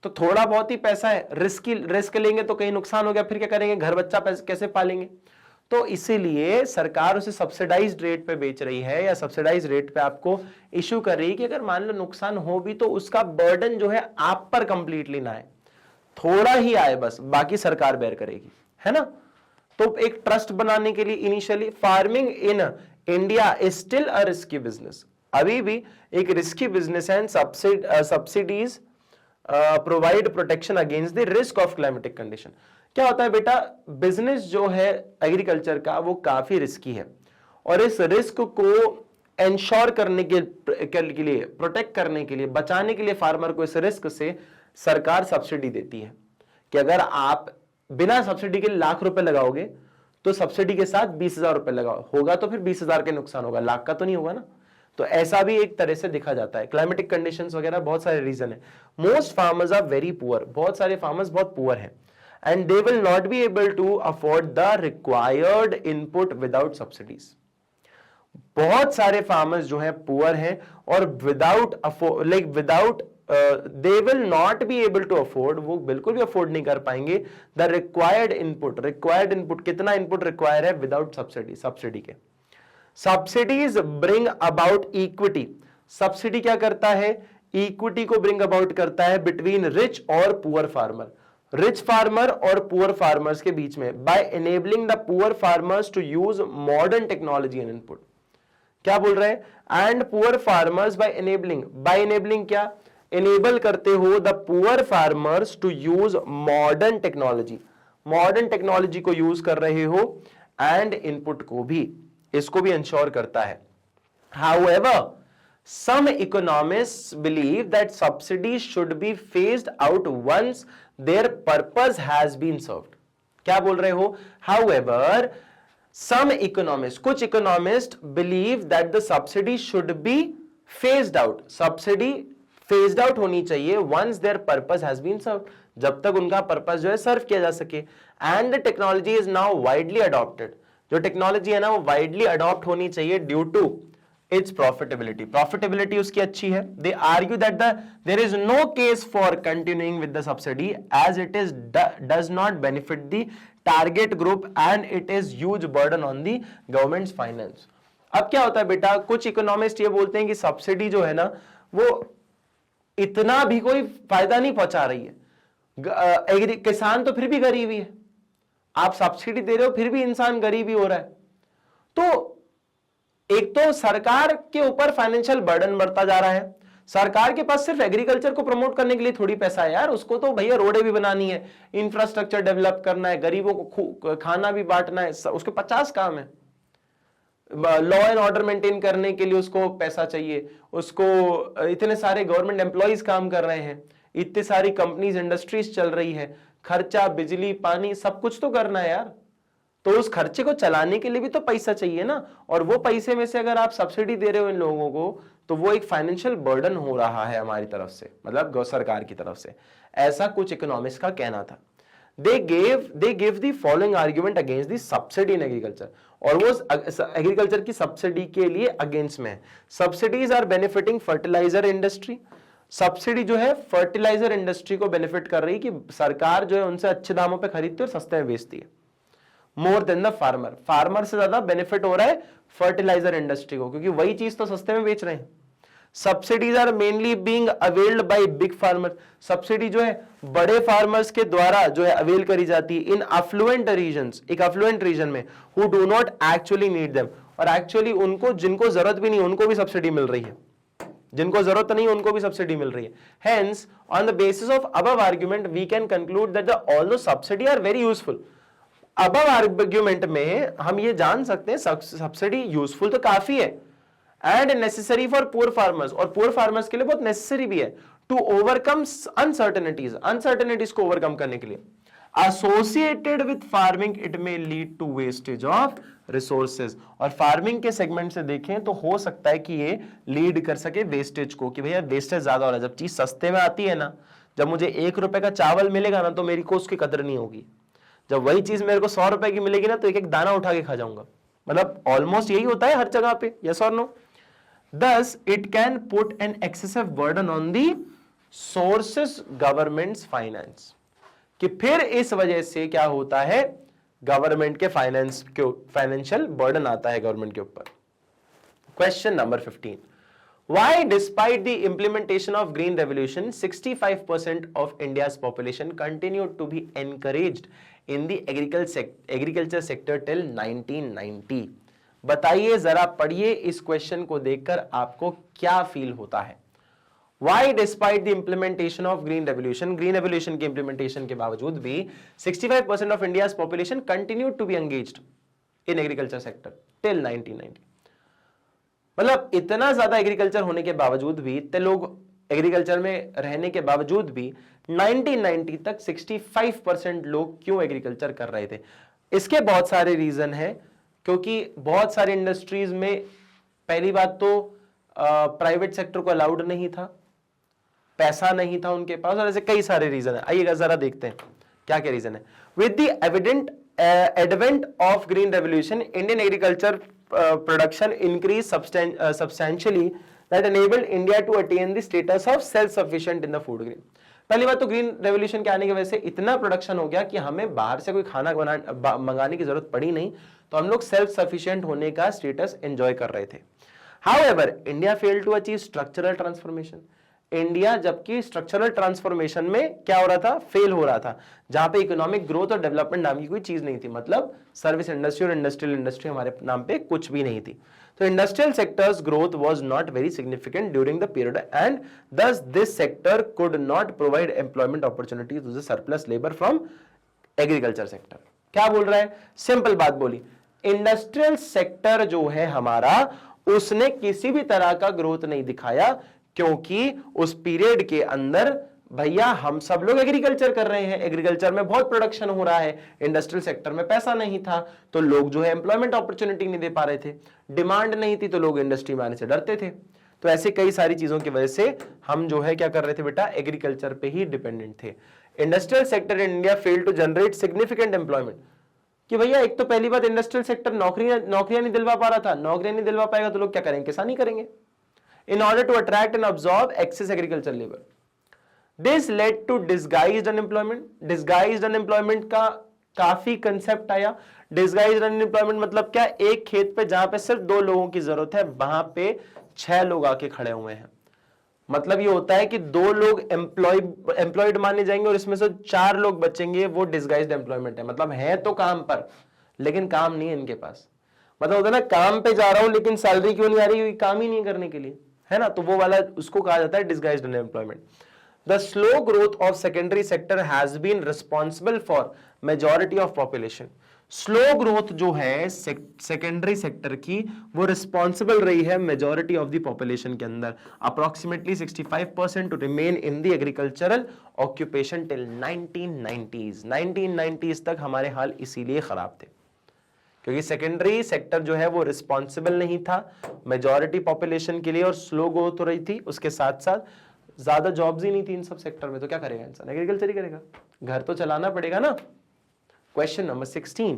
तो थोड़ा बहुत ही पैसा है, रिस्क लेंगे तो कहीं नुकसान हो गया, फिर क्या करेंगे, घर बच्चा कैसे पालेंगे। तो इसीलिए सरकार उसे सब्सिडाइज्ड रेट पे बेच रही है, या सब्सिडाइज्ड रेट पे आपको इशू कर रही है कि अगर मान लो नुकसान हो भी तो उसका बर्डन जो है आप पर कंप्लीटली ना आए, थोड़ा ही आए बस, बाकी सरकार बेयर करेगी, है ना। तो एक ट्रस्ट बनाने के लिए initially, farming in India is still a risky business, अभी भी एक रिस्की बिजनेस है। Subsidies provide protection against the risk of climatic condition. क्या होता है बेटा, बिजनेस जो है एग्रीकल्चर का वो काफी रिस्की है, और इस रिस्क को एंश्योर करने के लिए, प्रोटेक्ट करने के लिए, बचाने के लिए फार्मर को इस रिस्क से सरकार सब्सिडी देती है कि अगर आप बिना सब्सिडी के लाख रुपए लगाओगे तो सब्सिडी के साथ 20,000 रुपए लगाओ, होगा तो फिर 20,000 के नुकसान होगा, लाख का तो नहीं होगा ना। तो ऐसा भी एक तरह से देखा जाता है। क्लाइमेटिक कंडीशंस वगैरह बहुत सारे रीजन है। Most farmers are very poor, बहुत सारे फार्मर्स बहुत पुअर हैं, and they will not be able to afford the required input without subsidies. बहुत सारे फार्मर्स जो हैं पुअर हैं और they will not be able to afford, वो बिल्कुल भी अफोर्ड नहीं कर पाएंगे द रिक्वायर्ड इनपुट कितना इनपुट रिक्वायर है विदाउट सब्सिडी के। Subsidies bring about equity, subsidy क्या करता है, इक्विटी को ब्रिंग अबाउट करता है बिटवीन रिच और पुअर फार्मर, रिच फार्मर और पुअर फार्मर्स के बीच में, by enabling the poor farmers to use modern technology and input. क्या बोल रहे हैं, and poor farmers by enabling क्या, एनेबल करते हो the poor farmers to use modern technology, modern technology को यूज कर रहे हो, एंड इनपुट को भी, इसको भी इंश्योर करता है। However, some economists believe that subsidies should be phased out once their purpose has been served. क्या बोल रहे हो, however, some economists, कुछ economists believe that the subsidy should be phased out, subsidy phased out होनी चाहिए once their purpose has been served, जब तक उनका पर्पस जो है सर्व किया जा सके, and the technology is now widely adopted, जो टेक्नोलॉजी है ना वो वाइडली अडॉप्ट होनी चाहिए due to its profitability, profitability उसकी अच्छी है। They argue that there is no case for continuing with the subsidy as it is does not benefit the target group and it is huge burden on the government's finance. अब क्या होता है बेटा, कुछ economist ये बोलते हैं कि सब्सिडी जो है ना वो इतना भी कोई फायदा नहीं पहुंचा रही है, किसान तो फिर भी गरीब ही है, आप सब्सिडी दे रहे हो फिर भी इंसान गरीब ही हो रहा है। तो एक तो सरकार के ऊपर फाइनेंशियल बर्डन बढ़ता जा रहा है, सरकार के पास सिर्फ एग्रीकल्चर को प्रमोट करने के लिए थोड़ी पैसा है यार, उसको तो भैया रोडें भी बनानी है, इंफ्रास्ट्रक्चर डेवलप करना है, गरीबों को खाना भी बांटना है, उसके 50 काम है, लॉ एंड ऑर्डर मेंटेन करने के लिए उसको पैसा चाहिए, उसको इतने सारे गवर्नमेंट एम्प्लॉइज काम कर रहे हैं, इतनी सारी कंपनीज इंडस्ट्रीज चल रही है, खर्चा बिजली पानी सब कुछ तो करना है यार, तो उस खर्चे को चलाने के लिए भी तो पैसा चाहिए ना, और वो पैसे में से अगर आप सब्सिडी दे रहे हो इन लोगों को तो वो एक फाइनेंशियल बर्डन हो रहा है हमारी तरफ से, मतलब सरकार की तरफ से, ऐसा कुछ इकोनॉमिस्ट का कहना था। they give the following argument against the subsidy in agriculture, और वो एग्रीकल्चर की सब्सिडी के लिए अगेंस्ट में है। Subsidies are benefiting fertiliser industry, subsidy जो है फर्टिलाइजर इंडस्ट्री को बेनिफिट कर रही है कि सरकार जो है उनसे अच्छे दामों पे खरीदती है और सस्ते में बेचती है, more than the farmer, farmer से ज्यादा बेनिफिट हो रहा है फर्टिलाइजर इंडस्ट्री को, क्योंकि वही चीज तो सस्ते में बेच रहे हैं। Subsidies are mainly being availed by big farmer, subsidy जो है बड़े फार्मर्स के द्वारा जो है अवेल करी जाती है इन अफ्लुएंट रीजन्स, एक अफ्लुएंट रीजन में, who do not actually need them, और एक्चुअली उनको जिनको जरूरत भी नहीं उनको भी सब्सिडी मिल रही है, जिनको जरूरत नहीं उनको भी सब्सिडी मिल रही है। Hence on the basis of above argument we can conclude that the although subsidy are very useful, above argument में हम ये जान सकते हैं सब्सिडी यूजफुल तो काफी है and necessary for poor farmers, और पुअर फार्मर्स के लिए बहुत नेसेसरी भी है टू ओवरकम अनसर्टेनिटीज, अनसर्टेनिटीज को ओवरकम करने के लिए। Associated with farming it may lead to wastage of resources, और फार्मिंग के सेगमेंट से देखें तो हो सकता है कि ये लीड कर सके वेस्टेज को, कि भैया वेस्टेज ज्यादा हो रहा है, जब चीज सस्ते में आती है ना, जब मुझे 1 रुपए का चावल मिलेगा ना तो मेरी को उसकी कदर नहीं होगी, जब वही चीज मेरे को 100 रुपए की मिलेगी ना तो एक एक दाना उठा के खा जाऊंगा, मतलब ऑलमोस्ट यही होता है हर जगह पे, यस और no. Thus, it can put an excessive burden on the sources government's finance, कि फिर इस वजह से क्या होता है, गवर्नमेंट के फाइनेंस के फाइनेंशियल बर्डन आता है गवर्नमेंट के ऊपर। Question number 15, why despite the implementation of green revolution 65% of India's population continued to be encouraged in the agriculture sector till 1990? बताइए जरा, पढ़िए इस क्वेश्चन को देखकर आपको क्या फील होता है। Why despite the implementation of green revolution, green revolution के implementation के बावजूद भी 65% of India's population continued to be engaged in agriculture sector till 1990, मतलब इतना ज्यादा एग्रीकल्चर होने के बावजूद भी, इतने लोग एग्रीकल्चर में रहने के बावजूद भी 1990 तक 65% लोग क्यों एग्रीकल्चर कर रहे थे? इसके बहुत सारे रीजन हैं, क्योंकि बहुत सारी इंडस्ट्रीज में पहली बात तो प्राइवेट सेक्टर को अलाउड नहीं था, पैसा नहीं था उनके पास, और ऐसे कई सारे रीजन है। आइएगा जरा देखते हैं क्या क्या रीजन है। With the evident advent of green revolution, Indian agriculture production increase substantially that enabled India to attain the status of self-sufficient in the food grain. पहली बात तो ग्रीन रेवोल्यूशन के आने की वजह से इतना प्रोडक्शन हो गया कि हमें बाहर से कोई खाना मंगाने की जरूरत पड़ी नहीं, तो हम लोग सेल्फ सफिशिएंट होने का स्टेटस एंजॉय कर रहे थे। However India failed to achieve structural transformation. India जबकि स्ट्रक्चरल ट्रांसफॉर्मेशन में क्या हो रहा था, फेल हो रहा था, जहां पे इकोनॉमिक ग्रोथ और डेवलपमेंट नाम की कोई चीज नहीं थी, मतलब सर्विस इंडस्ट्री और इंडस्ट्रियल इंडस्ट्री हमारे नाम पे कुछ भी नहीं थी। तो industrial sectors growth was not very significant during the period and thus this sector could not provide employment opportunities to the surplus labor from agriculture sector. क्या बोल रहा है, सिंपल बात बोली, इंडस्ट्रियल सेक्टर जो है हमारा, उसने किसी भी तरह का ग्रोथ नहीं दिखाया, क्योंकि उस पीरियड के अंदर भैया हम सब लोग एग्रीकल्चर कर रहे हैं, एग्रीकल्चर में बहुत प्रोडक्शन हो रहा है, इंडस्ट्रियल सेक्टर में पैसा नहीं था, तो लोग जो है एम्प्लॉयमेंट अपॉर्चुनिटी नहीं दे पा रहे थे, डिमांड नहीं थी, तो लोग इंडस्ट्री में आने से डरते थे। तो ऐसे कई सारी चीजों की वजह से हम जो है क्या कर रहे थे बेटा, एग्रीकल्चर पे ही डिपेंडेंट थे। Industrial sector in India failed to generate significant employment, कि भैया एक तो पहली बात इंडस्ट्रियल सेक्टर नौकरियां नहीं दिलवा पा रहा था, नौकरियां नहीं दिलवा पाएगा तो लोग क्या करेंगे, किसानी करेंगे, in order to attract and absorb excess agriculture labour. This led to disguised unemployment. Disguised unemployment का काफी कंसेप्ट आया। डिसगाइज्ड अनएम्प्लॉयमेंट मतलब क्या, एक खेत पे जहां पे सिर्फ 2 लोगों की जरूरत है, वहां पे 6 लोग आके खड़े हुए हैं। मतलब ये होता है कि 2 लोग एम्प्लॉयड माने जाएंगे और इसमें से 4 लोग बचेंगे, वो डिसगाइज्ड एम्प्लॉयमेंट है। मतलब है तो काम पर, लेकिन काम नहीं है इनके पास। मतलब होता है ना, काम पे जा रहा हूं लेकिन सैलरी क्यों नहीं आ रही, काम ही नहीं करने के लिए, है ना, तो वो वाला उसको कहा जाता है disguised unemployment. The slow growth of secondary sector has been responsible for majority of population. Slow growth जो है सेकेंडरी सेक्टर की, वो रिस्पॉन्सिबल रही है मेजॉरिटी ऑफ द पॉपुलेशन के अंदर। Approximately 65% to remain in the agricultural occupation till 1990s। 1990s तक हमारे हाल इसीलिए खराब थे, क्योंकि सेकेंडरी सेक्टर जो है वो रिस्पॉन्सिबल नहीं था मेजॉरिटी पॉपुलेशन के लिए, और स्लो ग्रोथ हो रही थी, उसके साथ साथ ज्यादा जॉब्स ही नहीं थी इन सब सेक्टर में, तो क्या करेगा इंसान, एग्रीकल्चर ही करेगा, घर तो चलाना पड़ेगा ना। क्वेश्चन नंबर 16,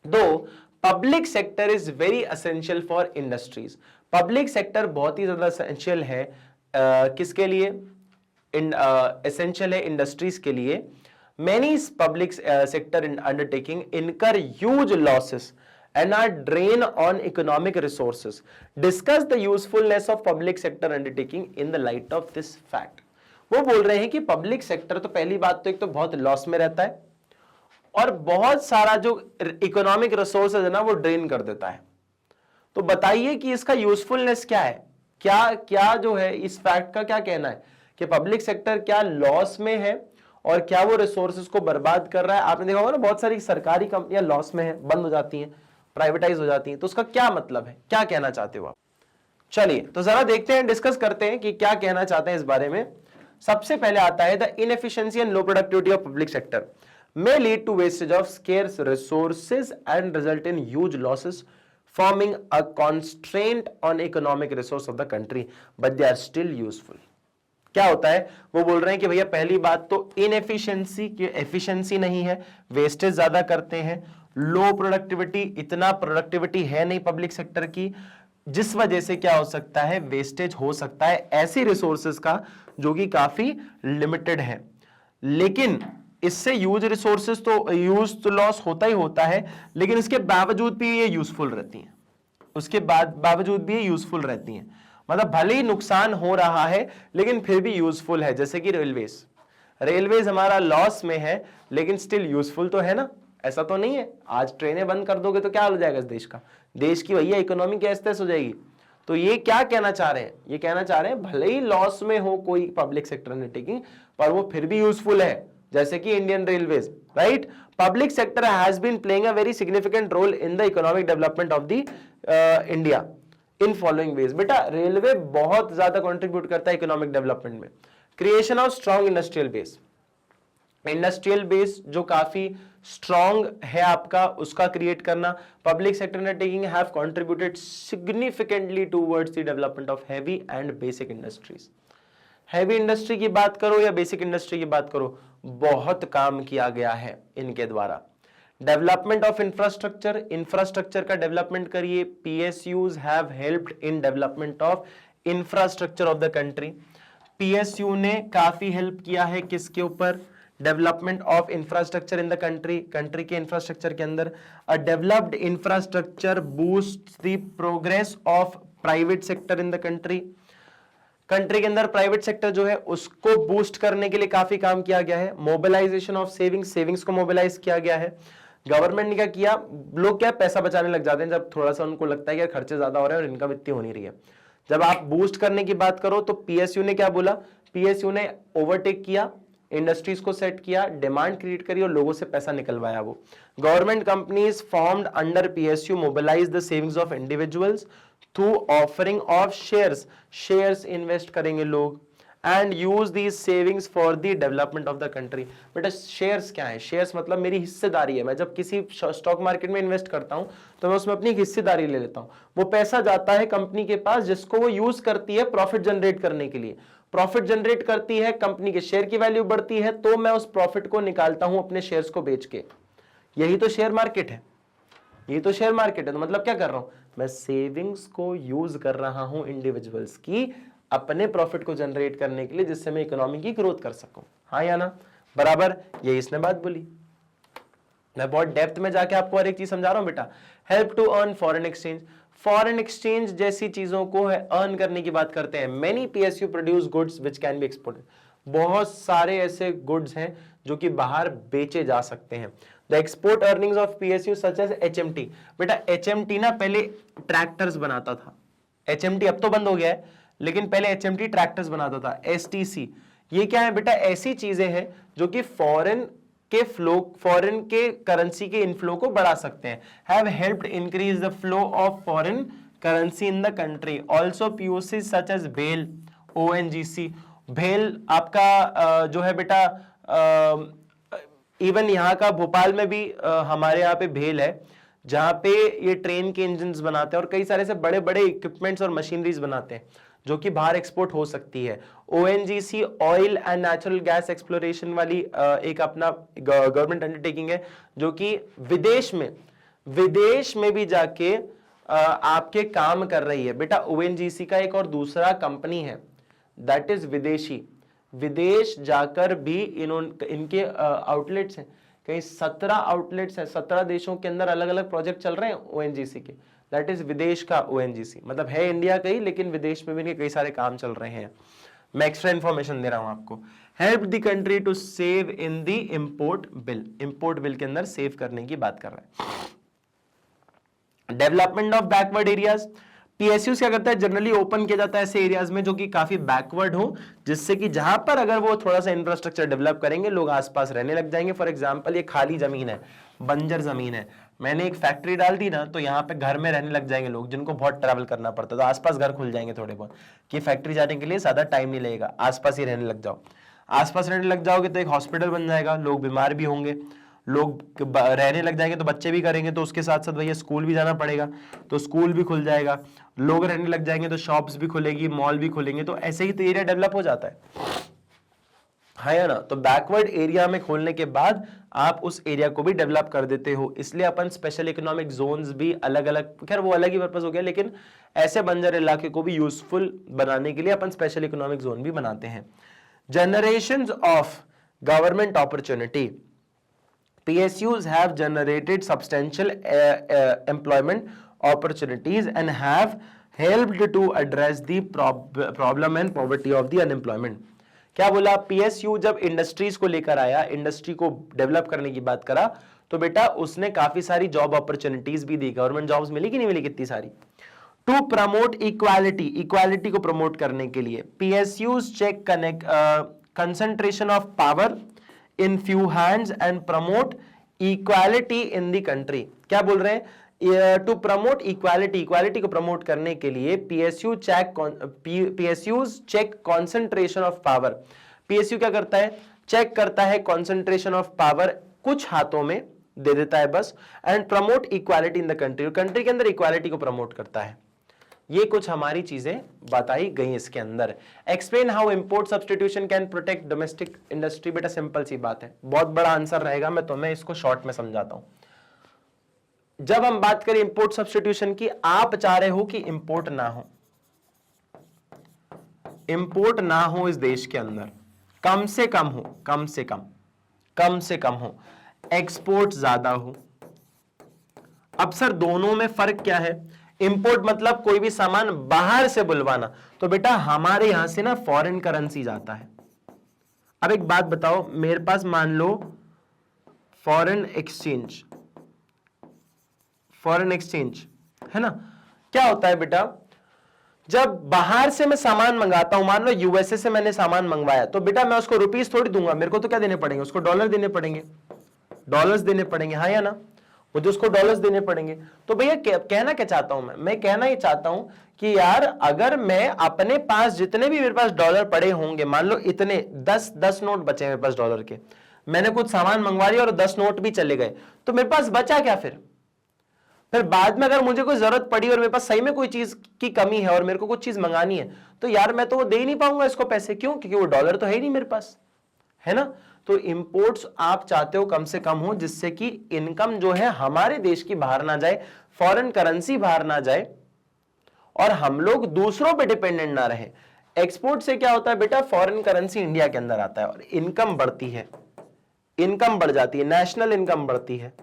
दो public sector is very essential for industries. Public sector बहुत ही ज्यादा असेंशियल है, किसके लिए, एसेंशियल है इंडस्ट्रीज के लिए। मेनी पब्लिक सेक्टर अंडरटेकिंग इनकर huge losses and are drain on economic resources. Discuss the usefulness of public sector undertaking in the light of this fact. वो बोल रहे हैं कि पब्लिक सेक्टर तो पहली बात तो एक तो बहुत लॉस में रहता है, और बहुत सारा जो इकोनॉमिक रिसोर्सेज है ना वो ड्रेन कर देता है। तो बताइए कि इसका यूजफुलनेस क्या है, क्या जो है इस फैक्ट का क्या कहना है कि पब्लिक सेक्टर क्या लॉस में है और क्या वो रिसोर्सेज को बर्बाद कर रहा है। आपने देखा होगा ना, बहुत सारी सरकारी कंपनियां लॉस में है, बंद हो जाती हैं, प्राइवेटाइज हो जाती हैं, तो उसका क्या मतलब है, क्या कहना चाहते हो आप। चलिए तो जरा देखते हैं, डिस्कस करते हैं कि क्या कहना चाहते हैं इस बारे में। सबसे पहले आता है, the inefficiency and low productivity of public sector may lead to wastage of scarce resources and result in huge losses, forming a constraint on economic resource of the country, but they are still useful. क्या होता है, वो बोल रहे हैं कि भैया पहली बात तो इनएफिशिएंसी की एफिशिएंसी नहीं है, वेस्टेज ज्यादा करते हैं, लो प्रोडक्टिविटी, इतना प्रोडक्टिविटी है नहीं पब्लिक सेक्टर की, जिस वजह से क्या हो सकता है, वेस्टेज हो सकता है ऐसी रिसोर्सेज का जो कि काफी लिमिटेड है। लेकिन इससे यूज रिसोर्सेज तो यूज तो लॉस होता ही होता है, लेकिन इसके बावजूद भी ये यूजफुल रहती हैं, उसके बावजूद भी ये यूजफुल रहती हैं। मतलब भले ही नुकसान हो रहा है लेकिन फिर भी यूजफुल है। जैसे कि रेलवेज हमारा लॉस में है लेकिन स्टिल यूजफुल तो है ना, ऐसा तो नहीं है आज ट्रेनें बंद कर दोगे तो क्या हो जाएगा इस देश का, देश की भैया इकोनॉमी कैसे हो जाएगी। तो ये क्या कहना चाह रहे हैं, ये कहना चाह रहे हैं भले ही लॉस में हो कोई पब्लिक सेक्टर अंडरटेकिंग, पर वो फिर भी यूजफुल है, जैसे कि Indian railways, right. Public sector has been playing a very significant role in the economic development of the India in following ways. बेटा रेलवे बहुत ज्यादा कंट्रीब्यूट करता है इकोनॉमिक डेवलपमेंट में। Creation of strong industrial base, industrial base जो काफी strong है आपका, उसका क्रिएट करना। Public sector undertaking have contributed significantly towards the development of heavy and basic industries. Heavy industry की बात करो या बेसिक इंडस्ट्री की बात करो, बहुत काम किया गया है इनके द्वारा। डेवलपमेंट ऑफ इंफ्रास्ट्रक्चर, इंफ्रास्ट्रक्चर का डेवलपमेंट करिए। PSUs have helped in development of infrastructure of the country. PSU ने काफी हेल्प किया है किसके ऊपर, development of infrastructure in the country, country के इंफ्रास्ट्रक्चर के अंदर। A developed infrastructure boost the progress of private sector in the country, country के अंदर प्राइवेट सेक्टर जो है उसको बूस्ट करने के लिए काफी काम किया गया है। मोबिलाइजेशन ऑफ सेविंग्स, सेविंग्स को मोबिलाइज किया गया है। गवर्नमेंट ने क्या किया, लोग क्या पैसा बचाने लग जाते हैं जब थोड़ा सा उनको लगता है कि खर्चे ज्यादा हो रहे हैं और इनकम इतनी हो नहीं रही है। जब आप बूस्ट करने की बात करो तो पीएसयू ने क्या बोला, पीएसयू ने ओवरटेक किया, इंडस्ट्रीज को सेट किया, डिमांड क्रिएट करी और लोगों से पैसा निकलवाया। वो government companies formed under PSU mobilise the savings of individuals through offering of shares, shares invest करेंगे लोग, and use these savings for the development of the country. बेटा शेयर्स क्या है, शेयर्स मतलब मेरी हिस्सेदारी है। मैं जब किसी स्टॉक मार्केट में इन्वेस्ट करता हूं तो मैं उसमें अपनी हिस्सेदारी ले लेता हूं। वो पैसा जाता है कंपनी के पास जिसको वो यूज करती है प्रॉफिट जनरेट करने के लिए। प्रॉफिट जनरेट करती है, कंपनी के शेयर की वैल्यू बढ़ती है, तो मैं उस प्रॉफिट को निकालता हूं अपने शेयर्स को बेच के। यही तो शेयर मार्केट है, ये तो शेयर मार्केट है। तो मतलब क्या कर रहा हूं, मैं सेविंग्स को यूज कर रहा हूं इंडिविजुअल्स की अपने प्रॉफिट को जनरेट करने के लिए, जिससे मैं इकोनॉमी की ग्रोथ कर सकूं। हाँ या ना, बराबर, ये इसने बात बोली। मैं बहुत डेप्थ में जाके आपको हर एक चीज समझा रहा हूं बेटा। Help to earn foreign exchange, foreign exchange जैसी चीजों को अर्न करने की बात करते हैं। Many PSU produce goods which can be exported, बहुत सारे ऐसे गुड्स हैं जो कि बाहर बेचे जा सकते हैं। The export earnings of PSU such as HMT, बेटा एचएमटी ना पहले ट्रैक्टर्स बनाता था, एचएमटी अब तो बंद हो गया है, लेकिन पहले एचएमटी ट्रैक्टर्स बनाता था। एसटीसी, ये क्या है बेटा, ऐसी चीजें हैं जो कि फॉरेन के फ्लो, फॉरेन के करेंसी के इनफ्लो को बढ़ा सकते हैं। Have helped increase the flow of foreign currency in the country. Also POC such as भेल, ओएनजीसी, भेल आपका जो है बेटा, इवन यहाँ का भोपाल में भी हमारे यहाँ पे भेल है, जहां पे ये ट्रेन के इंजन्स बनाते हैं और कई सारे से बड़े बड़े इक्विपमेंट्स और मशीनरीज बनाते हैं जो कि बाहर एक्सपोर्ट हो सकती है। ONGC oil and natural gas exploration वाली एक अपना गवर्नमेंट अंडरटेकिंग है जो कि विदेश में भी जाके आपके काम कर रही है। बेटा ओएनजीसी का एक और दूसरा कंपनी है दैट इज विदेशी, विदेश जाकर भी इनके आउटलेट्स हैं, कहीं 17 आउटलेट्स हैं, 17 देशों के अंदर अलग अलग प्रोजेक्ट चल रहे हैं ओएनजीसी के। दैट इज विदेश का ओएनजीसी, मतलब है इंडिया का ही लेकिन विदेश में भी इनके कई सारे काम चल रहे हैं। मैं एक्स्ट्रा इंफॉर्मेशन दे रहा हूं आपको। Help the country to save in the import bill, import bill के अंदर सेव करने की बात कर रहा है। Development of backward areas, PSU क्या करता है, जनरली ओपन किया जाता है ऐसे एरियाज में जो कि काफी बैकवर्ड हो, जिससे कि जहां पर अगर वो थोड़ा सा इंफ्रास्ट्रक्चर डेवलप करेंगे लोग आसपास रहने लग जाएंगे। फॉर एग्जांपल ये खाली जमीन है, बंजर जमीन है, मैंने एक फैक्ट्री डाल दी ना तो यहाँ पे घर में रहने लग जाएंगे लोग जिनको बहुत ट्रैवल करना पड़ता है, तो आसपास घर खुल जाएंगे थोड़े बहुत कि फैक्ट्री जाने के लिए ज्यादा टाइम नहीं लगेगा, आसपास ही रहने लग जाओ। आसपास रहने लग जाओगे तो एक हॉस्पिटल बन जाएगा, लोग बीमार भी होंगे, लोग रहने लग जाएंगे तो बच्चे भी करेंगे, तो उसके साथ साथ भैया स्कूल भी जाना पड़ेगा तो स्कूल भी खुल जाएगा, लोग रहने लग जाएंगे तो शॉप्स भी खुलेगी, मॉल भी खुलेंगे, तो ऐसे ही तो एरिया डेवलप हो जाता है या ना। तो बैकवर्ड एरिया में खोलने के बाद आप उस एरिया को भी डेवलप कर देते हो, इसलिए अपन स्पेशल इकोनॉमिक जोन्स भी अलग अलग, खैर वो अलग ही पर्पस हो गया, लेकिन ऐसे बंजर इलाके को भी यूजफुल बनाने के लिए अपन स्पेशल इकोनॉमिक जोन भी बनाते हैं। Generations of government opportunity, PSUs have generated substantial employment opportunities and have helped to address the problem and poverty of the unemployment. क्या बोला, PSU जब इंडस्ट्रीज को लेकर आया, इंडस्ट्री को डेवलप करने की बात करा, तो बेटा उसने काफी सारी जॉब अपॉर्चुनिटीज भी दी। गवर्नमेंट जॉब्स मिली कि नहीं मिली, कितनी सारी। टू प्रमोट इक्वालिटी, इक्वालिटी को प्रमोट करने के लिए PSUs check concentration of power in few hands and promote equality in the country. क्या बोल रहे हैं, टू प्रमोट इक्वालिटी, इक्वालिटी को प्रमोट करने के लिए PSUs check concentration of power. PSU क्या करता है, चेक करता है कॉन्सेंट्रेशन ऑफ पावर, कुछ हाथों में दे देता है बस, and promote equality in the country, country के अंदर इक्वालिटी को प्रमोट करता है। ये कुछ हमारी चीजें बताई गई इसके अंदर। Explain how import substitution can protect domestic industry. बेटा सिंपल सी बात है, बहुत बड़ा आंसर रहेगा, मैं तुम्हें इसको शॉर्ट में समझाता हूं। जब हम बात करें इंपोर्ट सब्स्टिट्यूशन की, आप चाह रहे हो कि इंपोर्ट ना हो, इंपोर्ट ना हो इस देश के अंदर, कम से कम हो, कम से कम हो, एक्सपोर्ट ज्यादा हो। अब सर दोनों में फर्क क्या है? इंपोर्ट मतलब कोई भी सामान बाहर से बुलवाना, तो बेटा हमारे यहां से ना फॉरेन करेंसी जाता है। अब एक बात बताओ, मेरे पास मान लो फॉरेन एक्सचेंज है ना, क्या होता है बेटा, जब बाहर से मैं सामान मंगाता हूं, मान लो यूएसए से मैंने सामान मंगवाया, तो बेटा मैं उसको रुपीस थोड़ी दूंगा, मेरे को तो क्या देने पड़ेंगे, उसको डॉलर देने पड़ेंगे, डॉलर्स देने पड़ेंगे, हाँ या ना, मुझे उसको डॉलर्स देने पड़ेंगे। तो भैया कहना क्या चाहता हूं मैं कहना ये चाहता हूं कि यार अगर मैं अपने पास जितने भी मेरे पास डॉलर पड़े होंगे, मान लो इतने 10 नोट बचे मेरे पास डॉलर के, मैंने कुछ सामान मंगवा लिया और 10 नोट भी चले गए, तो मेरे पास बचा क्या? फिर बाद में अगर मुझे कोई जरूरत पड़ी और मेरे पास सही में कोई चीज की कमी है और मेरे को कुछ चीज मंगानी है, तो यार मैं तो वो दे ही नहीं पाऊंगा इसको पैसे, क्यों? क्योंकि वो डॉलर तो है ही नहीं मेरे पास, है ना। तो इंपोर्ट्स आप चाहते हो कम से कम हो, जिससे कि इनकम जो है हमारे देश की बाहर ना जाए, फॉरेन करेंसी बाहर ना जाए और हम लोग दूसरों पे डिपेंडेंट ना रहे। एक्सपोर्ट से क्या होता है बेटा, फॉरेन करेंसी इंडिया के अंदर आता है और इनकम बढ़ती है, इनकम बढ़ जाती है, नेशनल इनकम बढ़ती है,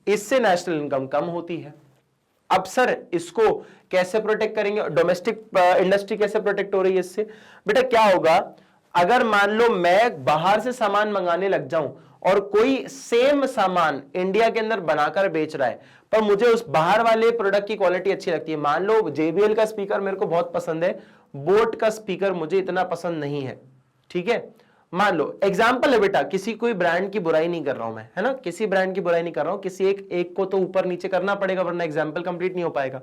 इससे नेशनल इनकम कम होती है। अब सर इसको कैसे प्रोटेक्ट करेंगे? डोमेस्टिक इंडस्ट्री कैसे प्रोटेक्ट हो रही है इससे? बेटा क्या होगा, अगर मान लो मैं बाहर से सामान मंगाने लग जाऊं और कोई सेम सामान इंडिया के अंदर बनाकर बेच रहा है, पर मुझे उस बाहर वाले प्रोडक्ट की क्वालिटी अच्छी लगती है, मान लो JBL का स्पीकर मेरे को बहुत पसंद है, बोट का स्पीकर मुझे इतना पसंद नहीं है, ठीक है, मान लो एग्जाम्पल है बेटा, किसी कोई ब्रांड की बुराई नहीं कर रहा हूं मैं, है ना, किसी ब्रांड की बुराई नहीं कर रहा हूं, किसी एक को तो ऊपर नीचे करना पड़ेगा वरना एग्जाम्पल कंप्लीट नहीं हो पाएगा,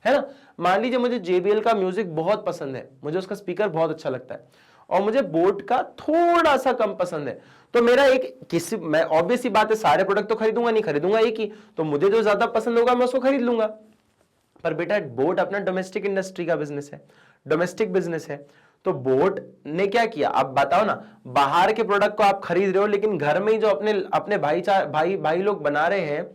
है ना। मान लीजिए मुझे JBL का म्यूजिक बहुत पसंद है, मुझे उसका स्पीकर बहुत अच्छा लगता है और मुझे बोट का थोड़ा सा कम पसंद है, तो मेरा मैं ऑब्वियस सी बात है सारे प्रोडक्ट तो खरीदूंगा नहीं, खरीदूंगा एक ही, तो मुझे जो ज्यादा पसंद होगा मैं उसको खरीद लूंगा। पर बेटा बोट अपना डोमेस्टिक इंडस्ट्री का बिजनेस है, डोमेस्टिक बिजनेस है, तो बोट ने क्या किया, आप बताओ ना, बाहर के प्रोडक्ट को आप खरीद रहे हो लेकिन घर में ही जो अपने भाई लोग बना रहे हैं,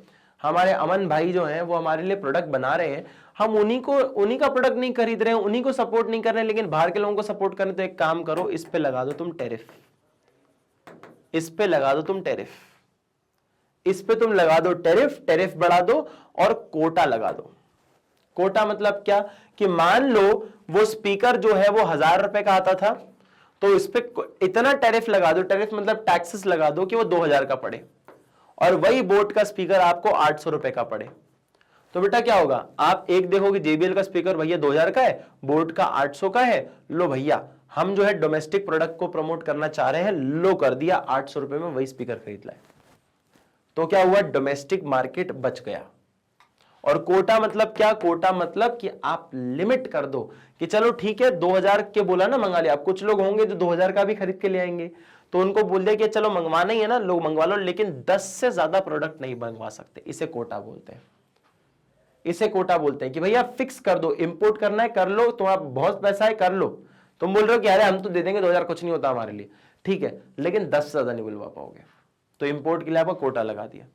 हमारे अमन भाई जो हैं वो हमारे लिए प्रोडक्ट बना रहे हैं, हम उन्हीं का प्रोडक्ट नहीं खरीद रहे हैं, उन्हीं को सपोर्ट नहीं कर रहे हैं, लेकिन बाहर के लोगों को सपोर्ट करने। तो एक काम करो, इस पे लगा दो तुम टैरिफ, इस पे लगा दो तुम टैरिफ, इस पे तुम लगा दो टैरिफ बढ़ा दो और कोटा लगा दो। कोटा मतलब क्या, कि मान लो वो स्पीकर जो है वो 1000 रुपए का आता था, तो इस पे इतना टैरिफ लगा दो, टैरिफ मतलब टैक्सेस लगा दो कि वो 2000 का पड़े, और वही बोट का स्पीकर आपको 800 रुपए का पड़े। तो बेटा क्या होगा, आप एक देखोगे JBL का स्पीकर भैया 2000 का है, बोट का 800 का है, लो भैया हम जो है डोमेस्टिक प्रोडक्ट को प्रमोट करना चाह रहे हैं, लो कर दिया 800 रुपए में वही स्पीकर खरीद लाए। तो क्या हुआ, डोमेस्टिक मार्केट बच गया। और कोटा मतलब क्या, कोटा मतलब कि आप लिमिट कर दो कि चलो ठीक है 2000 के बोला ना मंगा लिया, आप कुछ लोग होंगे जो 2000 का भी खरीद के ले आएंगे, तो उनको बोल दिया कि चलो मंगवाना ही है ना, लोग मंगवा लो, लेकिन 10 से ज्यादा प्रोडक्ट नहीं मंगवा सकते। इसे कोटा बोलते हैं, इसे कोटा बोलते हैं कि भैया फिक्स कर दो, इंपोर्ट करना है कर लो, तुम्हारा बहुत पैसा है कर लो, तुम बोल रहे हो कि अरे हम तो दे देंगे 2000 कुछ नहीं होता हमारे लिए, ठीक है, लेकिन 10 से ज्यादा नहीं बुलवा पाओगे, तो इंपोर्ट के लिए आपको कोटा लगा दिया।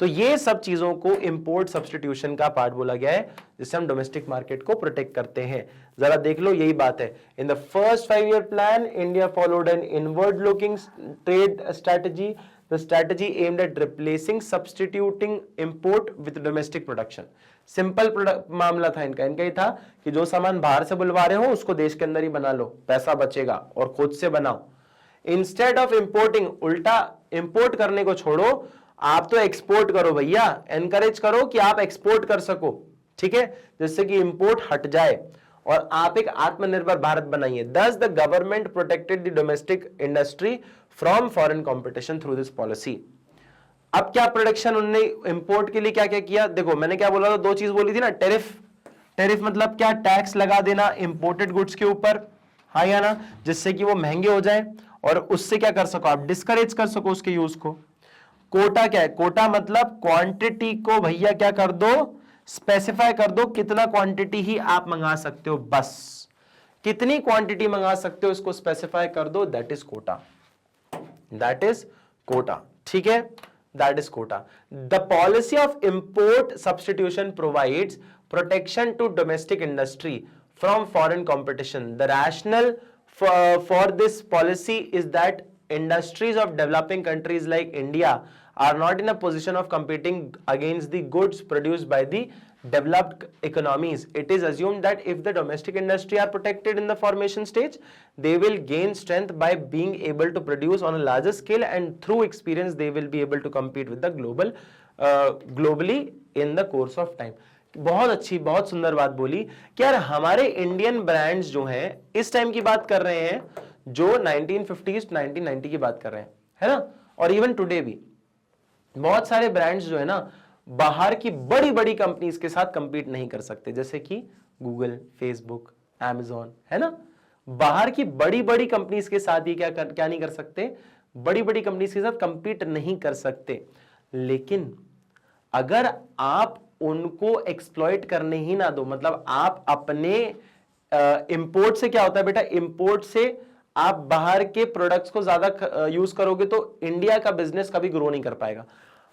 तो ये सब चीजों को इंपोर्ट सब्स्टिट्यूशन का पार्ट बोला गया है, जिससे हम डोमेस्टिक मार्केट को प्रोटेक्ट करते हैं। जरा देख लो, यही बात है। In the first 5-year plan India followed an inward looking trade strategy, the strategy aimed at replacing substituting import with domestic production. Simple मामला था इनका ये था कि जो सामान बाहर से बुलवा रहे हो उसको देश के अंदर ही बना लो, पैसा बचेगा, और खुद से बनाओ। इंस्टेड ऑफ इंपोर्टिंग, उल्टा इंपोर्ट करने को छोड़ो, आप तो एक्सपोर्ट करो भैया, एनकरेज करो कि आप एक्सपोर्ट कर सको, ठीक है, जिससे कि इंपोर्ट हट जाए और आप एक आत्मनिर्भर भारत बनाइए। Thus the government protected the domestic industry from foreign competition through this policy। अब क्या प्रोटेक्शन उन्होंने इंपोर्ट के लिए क्या क्या किया, देखो मैंने क्या बोला था, दो चीज बोली थी ना, टैरिफ मतलब क्या, टैक्स लगा देना इंपोर्टेड गुड्स के ऊपर, हाँ या ना, जिससे कि वो महंगे हो जाए और उससे क्या कर सको आप, डिस्करेज कर सको उसके यूज को। कोटा क्या है, कोटा मतलब क्वांटिटी को भैया क्या कर दो, स्पेसिफाई कर दो, कितना क्वांटिटी ही आप मंगा सकते हो, बस कितनी क्वांटिटी मंगा सकते हो इसको स्पेसिफाई कर दो, that is quota, that is quota, ठीक है, that is quota. The policy of import substitution provides protection to domestic industry from foreign competition. The rationale for this policy is that industries of developing countries like India are not in a position of competing against the goods produced by the developed economies. It is assumed that if the domestic industry are protected in the formation stage, they will gain strength by being able to produce on a larger scale, and through experience they will be able to compete with the globally in the course of time. बहुत अच्छी, बहुत सुंदर बात बोली कि यार हमारे Indian brands जो हैं इस टाइम की बात कर रहे हैं, जो 1950s 1990 की बात कर रहे हैं, है ना, और इवन टुडे भी बहुत सारे ब्रांड्स जो है ना बाहर की बड़ी बड़ी कंपनीज के साथ कंपीट नहीं कर सकते, जैसे कि गूगल, फेसबुक, अमेज़न, है ना। बाहर की बड़ी बड़ी कंपनीज के साथ ही क्या नहीं कर सकते, बड़ी बड़ी कंपनीज के साथ कंपीट नहीं कर सकते। लेकिन अगर आप उनको एक्सप्लॉइट करने ही ना दो, मतलब आप अपने इंपोर्ट से क्या होता है बेटा, इंपोर्ट से आप बाहर के प्रोडक्ट्स को ज्यादा यूज करोगे तो इंडिया का बिजनेस कभी ग्रो नहीं कर पाएगा।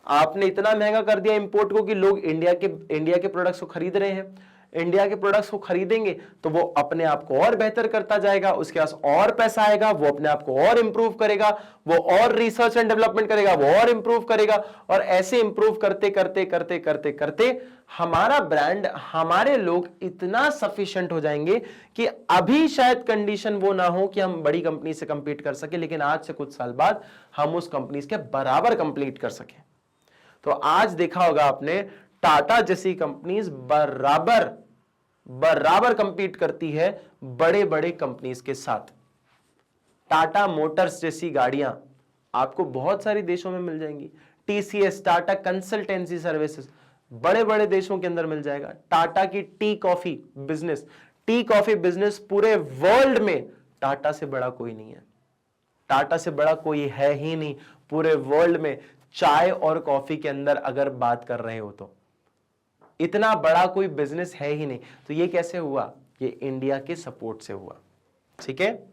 आपने इतना महंगा कर दिया इंपोर्ट को कि लोग इंडिया के प्रोडक्ट्स को खरीद रहे हैं, इंडिया के प्रोडक्ट्स को खरीदेंगे तो वो अपने आप को और बेहतर करता जाएगा, उसके पास और पैसा आएगा, वो अपने आप को और इंप्रूव करेगा, वो और रिसर्च एंड डेवलपमेंट करेगा, वो और इंप्रूव करेगा, और ऐसे इंप्रूव करते करते करते करते करते हमारा ब्रांड, हमारे लोग इतना सफिशिएंट हो जाएंगे कि अभी शायद कंडीशन वो ना हो कि हम बड़ी कंपनी से कंपीट कर सके, लेकिन आज से कुछ साल बाद हम उस कंपनी के बराबर कंपीट कर सके। तो आज देखा होगा आपने टाटा जैसी कंपनीज बराबर कंपीट करती है बड़े बड़े कंपनीज के साथ। टाटा मोटर्स जैसी गाड़ियां आपको बहुत सारे देशों में मिल जाएंगी। टीसीएस, टाटा कंसल्टेंसी सर्विसेज, बड़े बड़े देशों के अंदर मिल जाएगा। टाटा की टी कॉफी बिजनेस पूरे वर्ल्ड में टाटा से बड़ा कोई नहीं है, टाटा से बड़ा कोई है ही नहीं पूरे वर्ल्ड में। चाय और कॉफी के अंदर अगर बात कर रहे हो तो इतना बड़ा कोई बिजनेस है ही नहीं। तो ये कैसे हुआ, ये इंडिया के सपोर्ट से हुआ, ठीक है,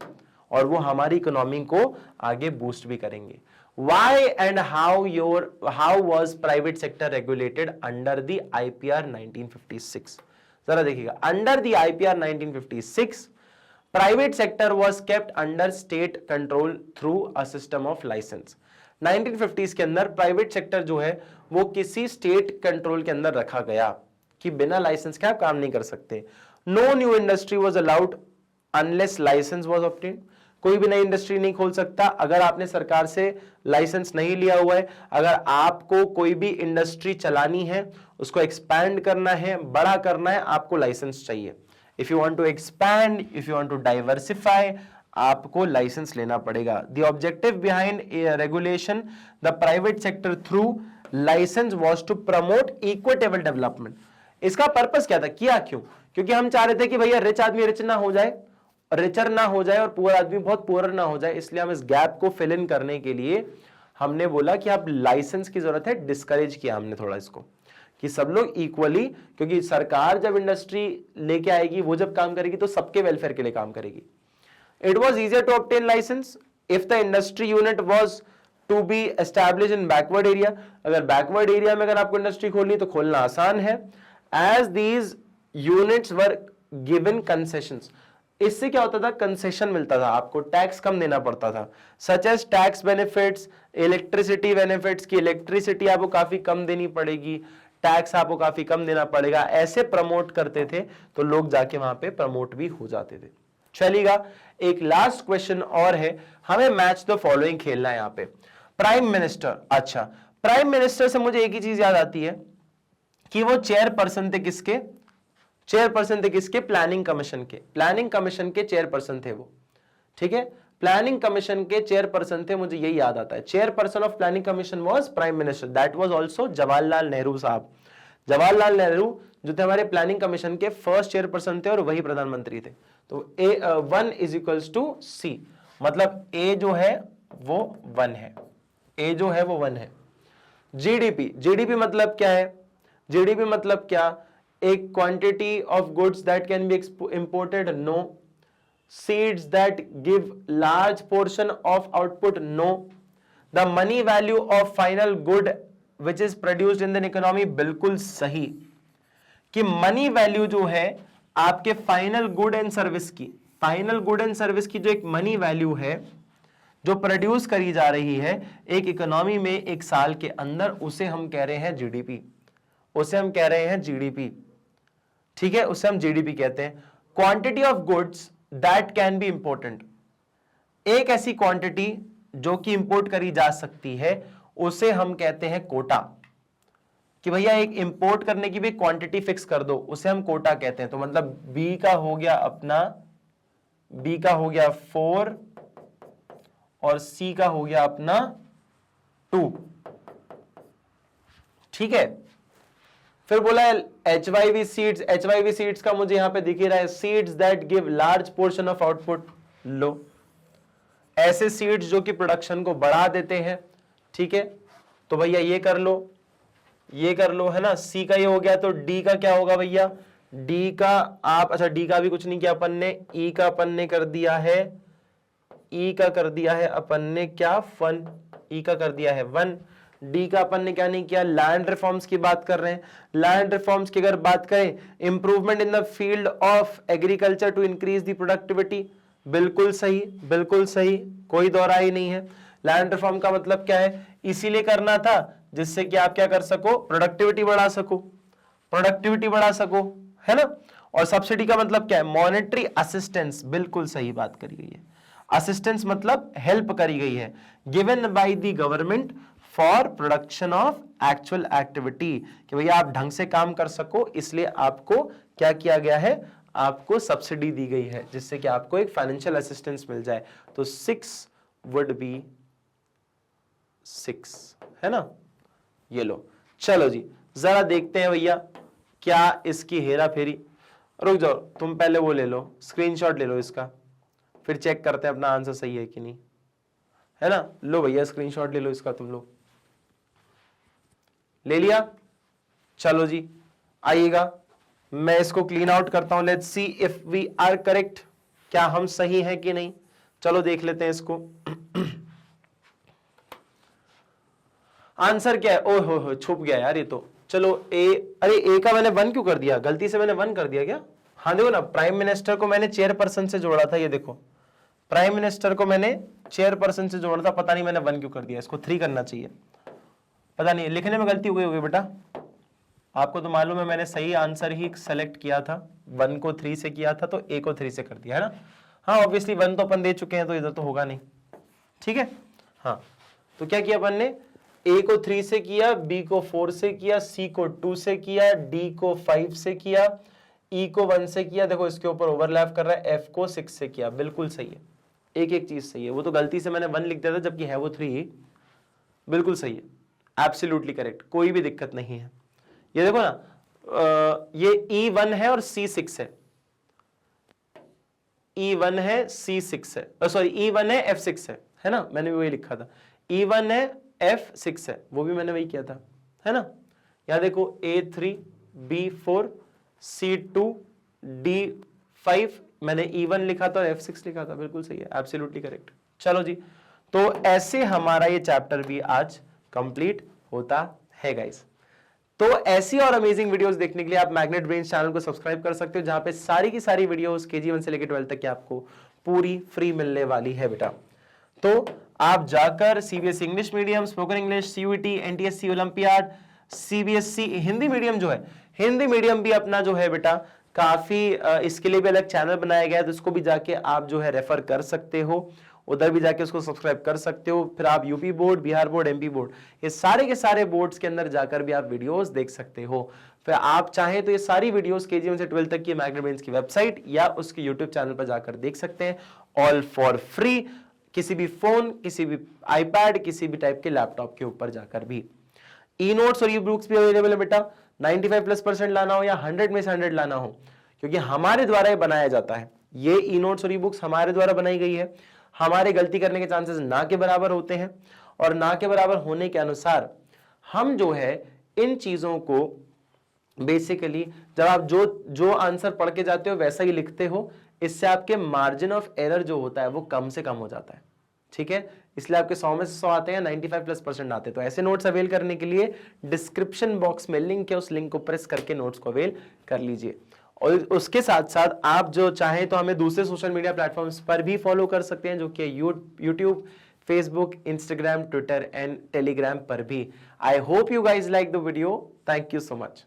और वो हमारी इकोनॉमी को आगे बूस्ट भी करेंगे। Why and how was private sector regulated under the IPR 1956? जरा देखिएगा, under the IPR 1956 private sector was kept under state control through a system of license। 1950s के अंदर प्राइवेट सेक्टर जो है वो किसी स्टेट कंट्रोल के अंदर रखा गया कि बिना लाइसेंस के आप काम नहीं कर सकते। No new industry was allowed unless license was obtained. कोई भी नई इंडस्ट्री नहीं खोल सकता अगर आपने सरकार से लाइसेंस नहीं लिया हुआ है। अगर आपको कोई भी इंडस्ट्री चलानी है, उसको एक्सपैंड करना है, बड़ा करना है, आपको लाइसेंस चाहिए। If you want to expand, if you want to diversify, आपको लाइसेंस लेना पड़ेगा। The objective behind regulation the private sector through license was to promote equitable development. इसका पर्पस क्या था, किया क्यों? क्योंकि हम चाह रहे थे कि भैया रिच आदमी रिच ना हो जाए, रिचर ना हो जाए, और पुअर आदमी बहुत पुअर ना हो जाए। इसलिए हम इस गैप को फिल इन करने के लिए हमने बोला कि आप लाइसेंस की जरूरत है, डिस्करेज किया हमने थोड़ा इसको, कि सब लोग इक्वली, क्योंकि सरकार जब इंडस्ट्री लेके आएगी, वो जब काम करेगी तो सबके वेलफेयर के लिए काम करेगी। It was easier to obtain license if the industry unit was to be established in backward area। अगर backward area में अगर आपको इंडस्ट्री खोलनी तो खोलना आसान है। As these units were given concessions, इससे क्या होता था, कंसेशन मिलता था, आपको टैक्स कम देना पड़ता था। Such as tax benefits, electricity benefits, की इलेक्ट्रिसिटी आपको काफी कम देनी पड़ेगी, टैक्स आपको काफी कम देना पड़ेगा, ऐसे प्रमोट करते थे तो लोग जाके वहां पे प्रमोट भी हो जाते थे। चलिएगा, एक लास्ट क्वेश्चन और है, हमें मैच द फॉलोइंग खेलना है यहाँ पे। प्राइम मिनिस्टर, अच्छा प्राइम मिनिस्टर से मुझे एक ही चीज याद आती है कि वो चेयरपर्सन थे किसके, चेयरपर्सन थे किसके, प्लानिंग कमीशन के। प्लानिंग कमीशन के चेयरपर्सन थे वो, ठीक है, प्लानिंग कमीशन के चेयरपर्सन थे, मुझे यही याद आता है। Chairperson of planning commission was prime minister, that was also Jawaharlal Nehru साहब। जवाहरलाल नेहरू जो थे हमारे प्लानिंग कमीशन के फर्स्ट चेयरपर्सन थे और वही प्रधानमंत्री थे। तो A1 is equals to C, मतलब A जो है वो 1 है, A जो है वो 1 है। जीडीपी, जीडीपी मतलब क्या है, जीडीपी मतलब क्या, एक quantity of goods that can be imported, no. Seeds that give large portion of output, no. The money value of final good which is produced in the economy, बिल्कुल सही, कि money value जो है आपके final good and service की, final good and service की जो एक मनी वैल्यू है जो प्रोड्यूस करी जा रही है एक इकोनॉमी में एक साल के अंदर, उसे हम कह रहे हैं जीडीपी, उसे हम कह रहे हैं जीडीपी। ठीक है, उसे हम जीडीपी कहते हैं। Quantity of goods that can B important, एक ऐसी क्वांटिटी जो कि इंपोर्ट करी जा सकती है उसे हम कहते हैं कोटा, कि भैया एक इंपोर्ट करने की भी क्वांटिटी फिक्स कर दो, उसे हम कोटा कहते हैं। तो मतलब बी का हो गया अपना, बी का हो गया 4 और सी का हो गया अपना 2। ठीक है, फिर बोला है HYV सीड्स, HYV सीड्स का मुझे यहां पे दिख ही रहा है, seeds that give large portion of output. लो, ऐसे सीड्स जो कि प्रोडक्शन को बढ़ा देते हैं। ठीक है, तो भैया ये कर लो, ये कर लो, है ना। सी का ये हो गया, तो डी का क्या होगा भैया, डी का आप, अच्छा डी का भी कुछ नहीं किया अपन ने, ई का अपन ने कर दिया है, ई का कर दिया है अपन ने क्या 1, ई का कर दिया है 1, डी का अपन ने क्या नहीं किया, लैंड रिफॉर्म्स की बात कर रहे हैं। लैंड रिफॉर्म्स की अगर बात करें, improvement in the field of agriculture to increase the productivity, बिल्कुल सही, बिल्कुल सही, कोई दोहराई नहीं है। लैंड रिफॉर्म का मतलब क्या है, इसीलिए करना था जिससे कि आप क्या कर सको, प्रोडक्टिविटी बढ़ा सको, प्रोडक्टिविटी बढ़ा सको, है ना। और सब्सिडी का मतलब क्या है, मॉनेटरी असिस्टेंस, बिल्कुल सही बात करी गई है। असिस्टेंस मतलब हेल्प करी गई है, given by the government for production of actual activity, कि भैया आप ढंग से काम कर सको, इसलिए आपको क्या किया गया है, आपको सब्सिडी दी गई है, जिससे कि आपको एक फाइनेंशियल असिस्टेंस मिल जाए। तो 6 वुड बी 6, है ना। ये लो, चलो जी जरा देखते हैं भैया क्या इसकी हेरा फेरी। रुक जाओ, तुम पहले वो ले लो, स्क्रीनशॉट ले लो इसका, फिर चेक करते हैं अपना आंसर सही है कि नहीं, है ना। लो भैया स्क्रीनशॉट ले लो इसका, तुम लोग ले लिया। चलो जी आइएगा, मैं इसको क्लीन आउट करता हूं, let's see if we are correct, क्या हम सही हैं कि नहीं। चलो देख लेते हैं इसको। आंसर क्या है, ओ हो छुप गया यार ये तो। चलो ए, अरे ए का मैंने 1 क्यों कर दिया, गलती से मैंने 1 कर दिया क्या। हाँ देखो ना, प्राइम मिनिस्टर को मैंने चेयरपर्सन से जोड़ा था, ये देखो प्राइम मिनिस्टर को मैंने चेयरपर्सन से जोड़ा था, पता नहीं मैंने 1 क्यों कर दिया, इसको 3 करना चाहिए, पता नहीं लिखने में गलती हो गई होगी बेटा। आपको तो मालूम है मैंने सही आंसर ही सेलेक्ट किया था, 1 को 3 से किया था, तो ए को 3 से कर दिया, है ना। हाँ ऑब्वियसली 1 तो अपन दे चुके हैं, तो इधर तो होगा नहीं। ठीक है, हाँ तो क्या किया अपन ने, ए को 3 से किया, बी को 4 से किया, सी को 2 से किया, डी को 5 से किया, ई को 1 से किया, देखो इसके ऊपर ओवरलैप कर रहा है, एफ को 6 से किया, बिल्कुल सही है, एक एक चीज सही है। वो तो गलती से मैंने 1 लिख दिया था जबकि है वो 3, बिल्कुल सही है, एब्सोल्युटली करेक्ट, कोई भी दिक्कत नहीं है। ये देखो ना, ये E1 है और C6 है, E1 है C6 है, सॉरी E1 है F6 है ना, मैंने भी वही लिखा था, E1 है F6 है, वो भी मैंने वही किया था, है ना। यहां देखो A3 B4 C2 D5, मैंने E1 लिखा था और F6 लिखा था, बिल्कुल सही है, एब्सोल्युटली करेक्ट। चलो जी, तो ऐसे हमारा ये चैप्टर भी आज कंप्लीट होता है गाइस। तो ऐसी और अमेजिंग वीडियोस देखने के लिए आप मैग्नेट ब्रेन्स चैनल को सब्सक्राइब कर सकते हो, जहां पे सारी की सारी वीडियोस KG1 से लेकर 12 तक की आपको पूरी फ्री मिलने वाली है बेटा। तो आप जाकर CBSE English medium, spoken English, CUET, NTSC olympiad, CBSE Hindi medium जो है, हिंदी मीडियम भी अपना जो है बेटा काफी इसके लिए भी अलग चैनल बनाया गया है, तो इसको भी जाके आप जो है रेफर कर सकते हो, उधर भी जाके उसको सब्सक्राइब कर सकते हो। फिर आप UP board, Bihar board, MP board, ये सारे के सारे बोर्ड्स के अंदर जाकर भी आप वीडियोस देख सकते हो। फिर आप चाहें तो ये सारी वीडियोस KG1 से 12 तक की मैग्नेट ब्रेन्स की वेबसाइट या उसके यूट्यूब चैनल पर जाकर देख सकते हैं, ऑल फॉर फ्री, किसी भी फोन, किसी भी iPad, किसी भी टाइप के लैपटॉप के ऊपर जाकर भी। ई नोट्स और ई बुक्स भी अवेलेबल है बेटा, 95+% लाना हो या 100 में से 100 लाना हो, क्योंकि हमारे द्वारा ये बनाया जाता है। ये ई नोट्स और ई बुक्स हमारे द्वारा बनाई गई है, हमारे गलती करने के चांसेस ना के बराबर होते हैं, और ना के बराबर होने के अनुसार हम जो है इन चीजों को बेसिकली जब आप जो आंसर पढ़ के जाते हो वैसा ही लिखते हो, इससे आपके मार्जिन ऑफ एरर जो होता है वो कम से कम हो जाता है। ठीक है, इसलिए आपके 100 में से 100 आते हैं, 95+% आते हैं। तो ऐसे नोट्स अवेल करने के लिए डिस्क्रिप्शन बॉक्स में लिंक है, उस लिंक को प्रेस करके नोट्स को अवेल कर लीजिए। और उसके साथ साथ आप जो चाहें तो हमें दूसरे सोशल मीडिया प्लेटफॉर्म्स पर भी फॉलो कर सकते हैं, जो कि YouTube, Facebook, Instagram, Twitter and Telegram पर भी। I hope you guys like the video. Thank you so much.